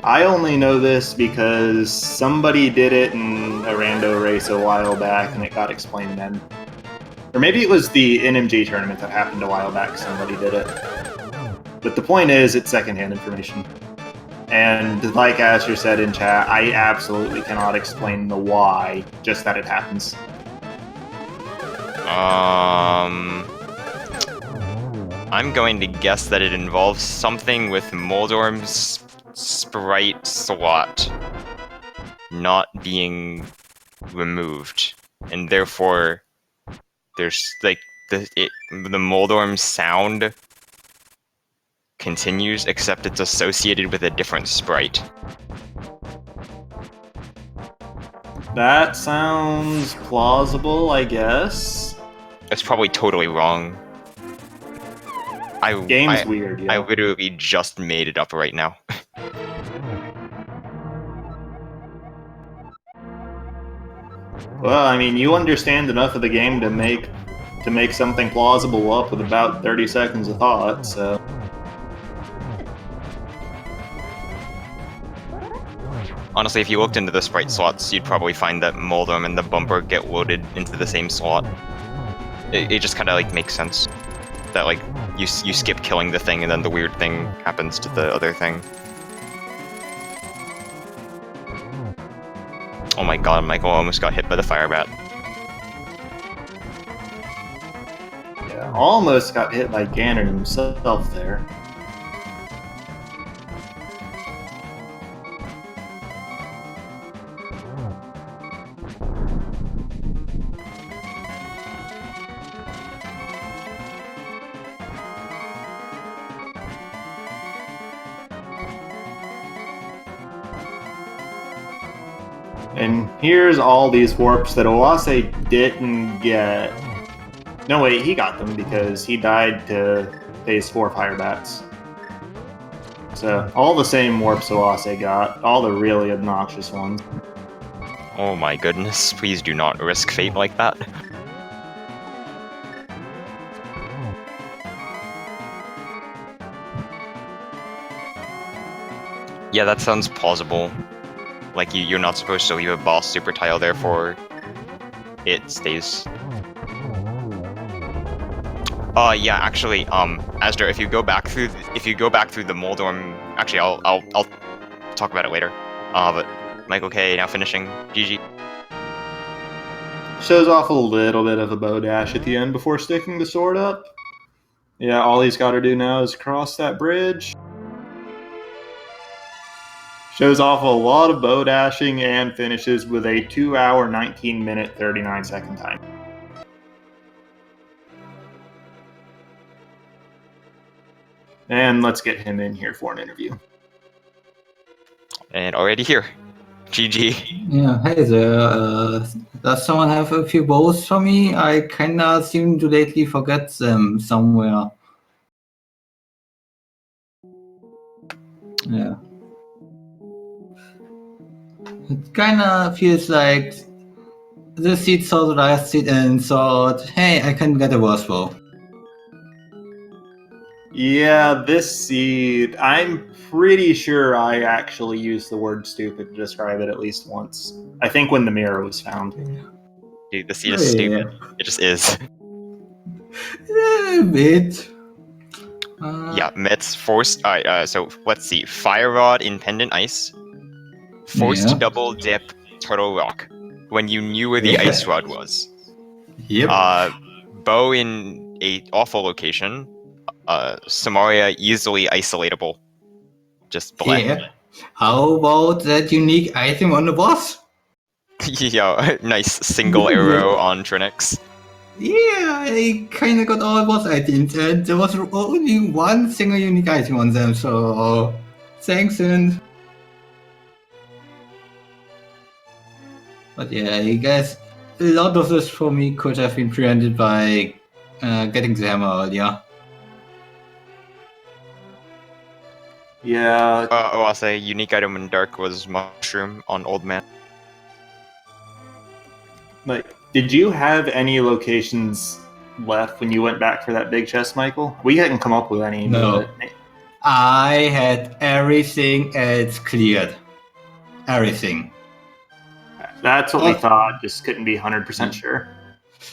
I only know this because somebody did it in a rando race a while back and it got explained then. Or maybe it was the NMG tournament that happened a while back, somebody did it. But the point is, it's secondhand information. And like Asher said in chat, I absolutely cannot explain the why, just that it happens. I'm going to guess that it involves something with Moldorm's sprite slot not being removed, and therefore there's like the Moldorm sound continues, except it's associated with a different sprite. That sounds plausible, I guess. It's probably totally wrong. Game's weird, yeah. I literally just made it up right now. Well, I mean, you understand enough of the game to make something plausible up with about 30 seconds of thought, so... Honestly, if you looked into the sprite slots, you'd probably find that Moldorm and the bumper get loaded into the same slot. It just kind of like makes sense that like you skip killing the thing and then the weird thing happens to the other thing. Oh my god, Michael almost got hit by the fire bat. Yeah, almost got hit by Ganon himself there. And here's all these warps that Oase didn't get. No, wait, he got them because he died to phase 4 fire bats. So, all the same warps Oase got, all the really obnoxious ones. Oh my goodness, please do not risk fate like that. Yeah, that sounds plausible. Like, you're not supposed to leave a boss super tile, therefore it stays. Yeah, actually, Asdar, if you go back through the Moldorm, actually, I'll talk about it later. But Michael K now finishing. GG. Shows off a little bit of a bow dash at the end before sticking the sword up. Yeah, all he's got to do now is cross that bridge. Shows off a lot of bow dashing and finishes with a 2 hour, 19 minute, 39 second time. And let's get him in here for an interview. And already here. GG. Yeah, hey there. Does someone have a few bows for me? I kinda seem to lately forget them somewhere. Yeah. It kinda feels like the seed saw the last seed and thought, hey, I can get a worse bow. Yeah, this seed, I'm pretty sure I actually used the word stupid to describe it at least once. I think when the mirror was found. Dude, the seed is stupid. It just is. A bit. Yeah, Mets forced. So let's see. Fire Rod in Pendant Ice. Forced Yeah. double dip Turtle Rock. When you knew where the Yeah. ice rod was. Yep. Bow in a awful location. Samaria easily isolatable. Just bleh. Yeah. How about that unique item on the boss? Yeah, nice single arrow on Trinix. Yeah, I kinda got all boss items, and there was only one single unique item on them, so thanks, and... But yeah, I guess a lot of this for me could have been prevented by getting the hammer earlier. Yeah, Oh, I'll say unique item in dark was mushroom on Old Man. but did you have any locations left when you went back for that big chest, Michael? We hadn't come up with any. No. I had everything else cleared. Everything. But that's what we thought. Just couldn't be 100% sure.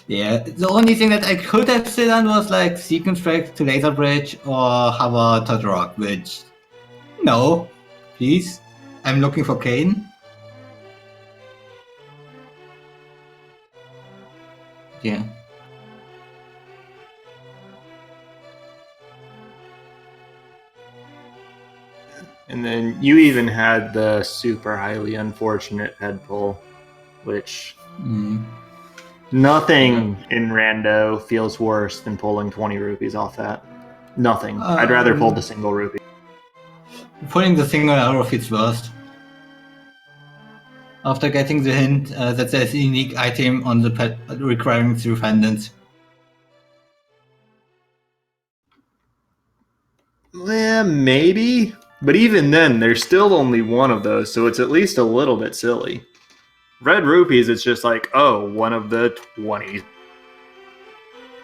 Yeah, the only thing that I could have still done was like sequence track to Laser Bridge or hover to the rock, which no, please. I'm looking for Kane. Yeah. And then you even had the super highly unfortunate head pull, which nothing in Rando feels worse than pulling 20 rupees off that. Nothing. I'd rather pull the single rupee. Pulling the single arrow feels worst. After getting the hint that there's a unique item on the pet requiring 3 pendants. Maybe. But even then, there's still only one of those, so it's at least a little bit silly. Red rupees, it's just like, oh, one of the 20.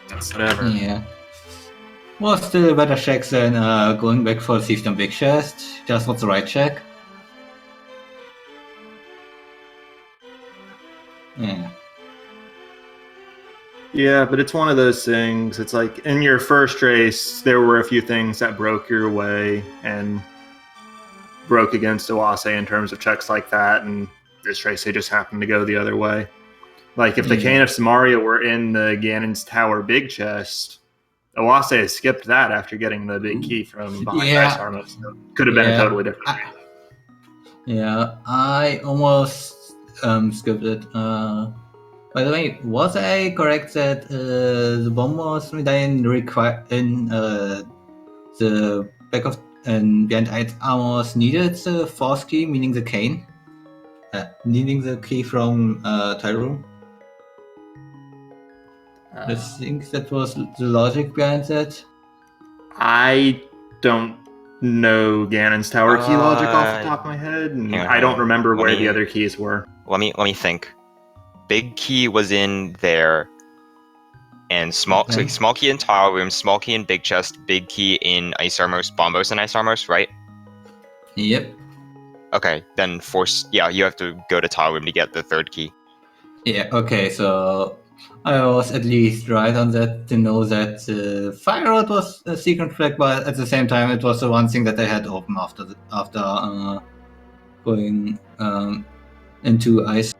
That's whatever. Yeah. Well, still a better check than going back for a system big chest. Just not the right check. Yeah. Yeah, but it's one of those things. It's like in your first race, there were a few things that broke your way and broke against Oase in terms of checks like that. And this race, they just happened to go the other way. Like if the Cane of Samaria were in the Ganon's Tower big chest, Oase skipped that after getting the big key from behind Ice Armor. So could have been a totally different race. Yeah, I almost skipped it. By the way, was I correct that the Bombers medallion required in the back of and behind Ice Armors needed the fourth key, meaning the cane? Needing the key from Tile Room? I think that was the logic behind that. I don't know Ganon's Tower key logic off the top of my head, and I don't remember where the other keys were. Let me think. Big key was in there, and small key in Tile Room, small key in Big Chest, big key in Ice Armors, Bombos and Ice Armors, right? Yep. Okay, then you have to go to Tile Room to get the third key. Yeah, okay, so I was at least right on that to know that Fire Rod was a secret flag, but at the same time it was the one thing that I had open after going into Ice.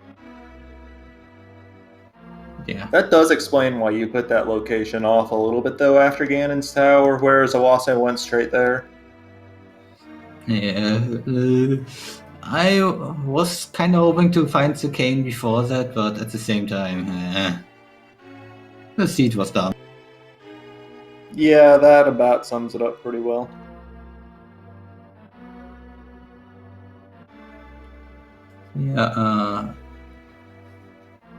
Yeah. That does explain why you put that location off a little bit, though, after Ganon's Tower, whereas Oase went straight there. Yeah, I was kind of hoping to find the cane before that, but at the same time, the seed was down. Yeah, that about sums it up pretty well. Yeah,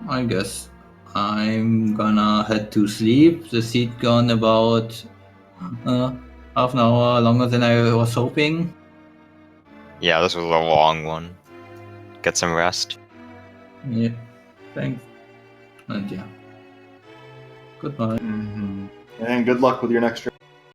I guess I'm gonna head to sleep. The seed gone about half an hour longer than I was hoping. Yeah, this was a long one. Get some rest. Yeah, thanks. And yeah, goodbye. And good luck with your next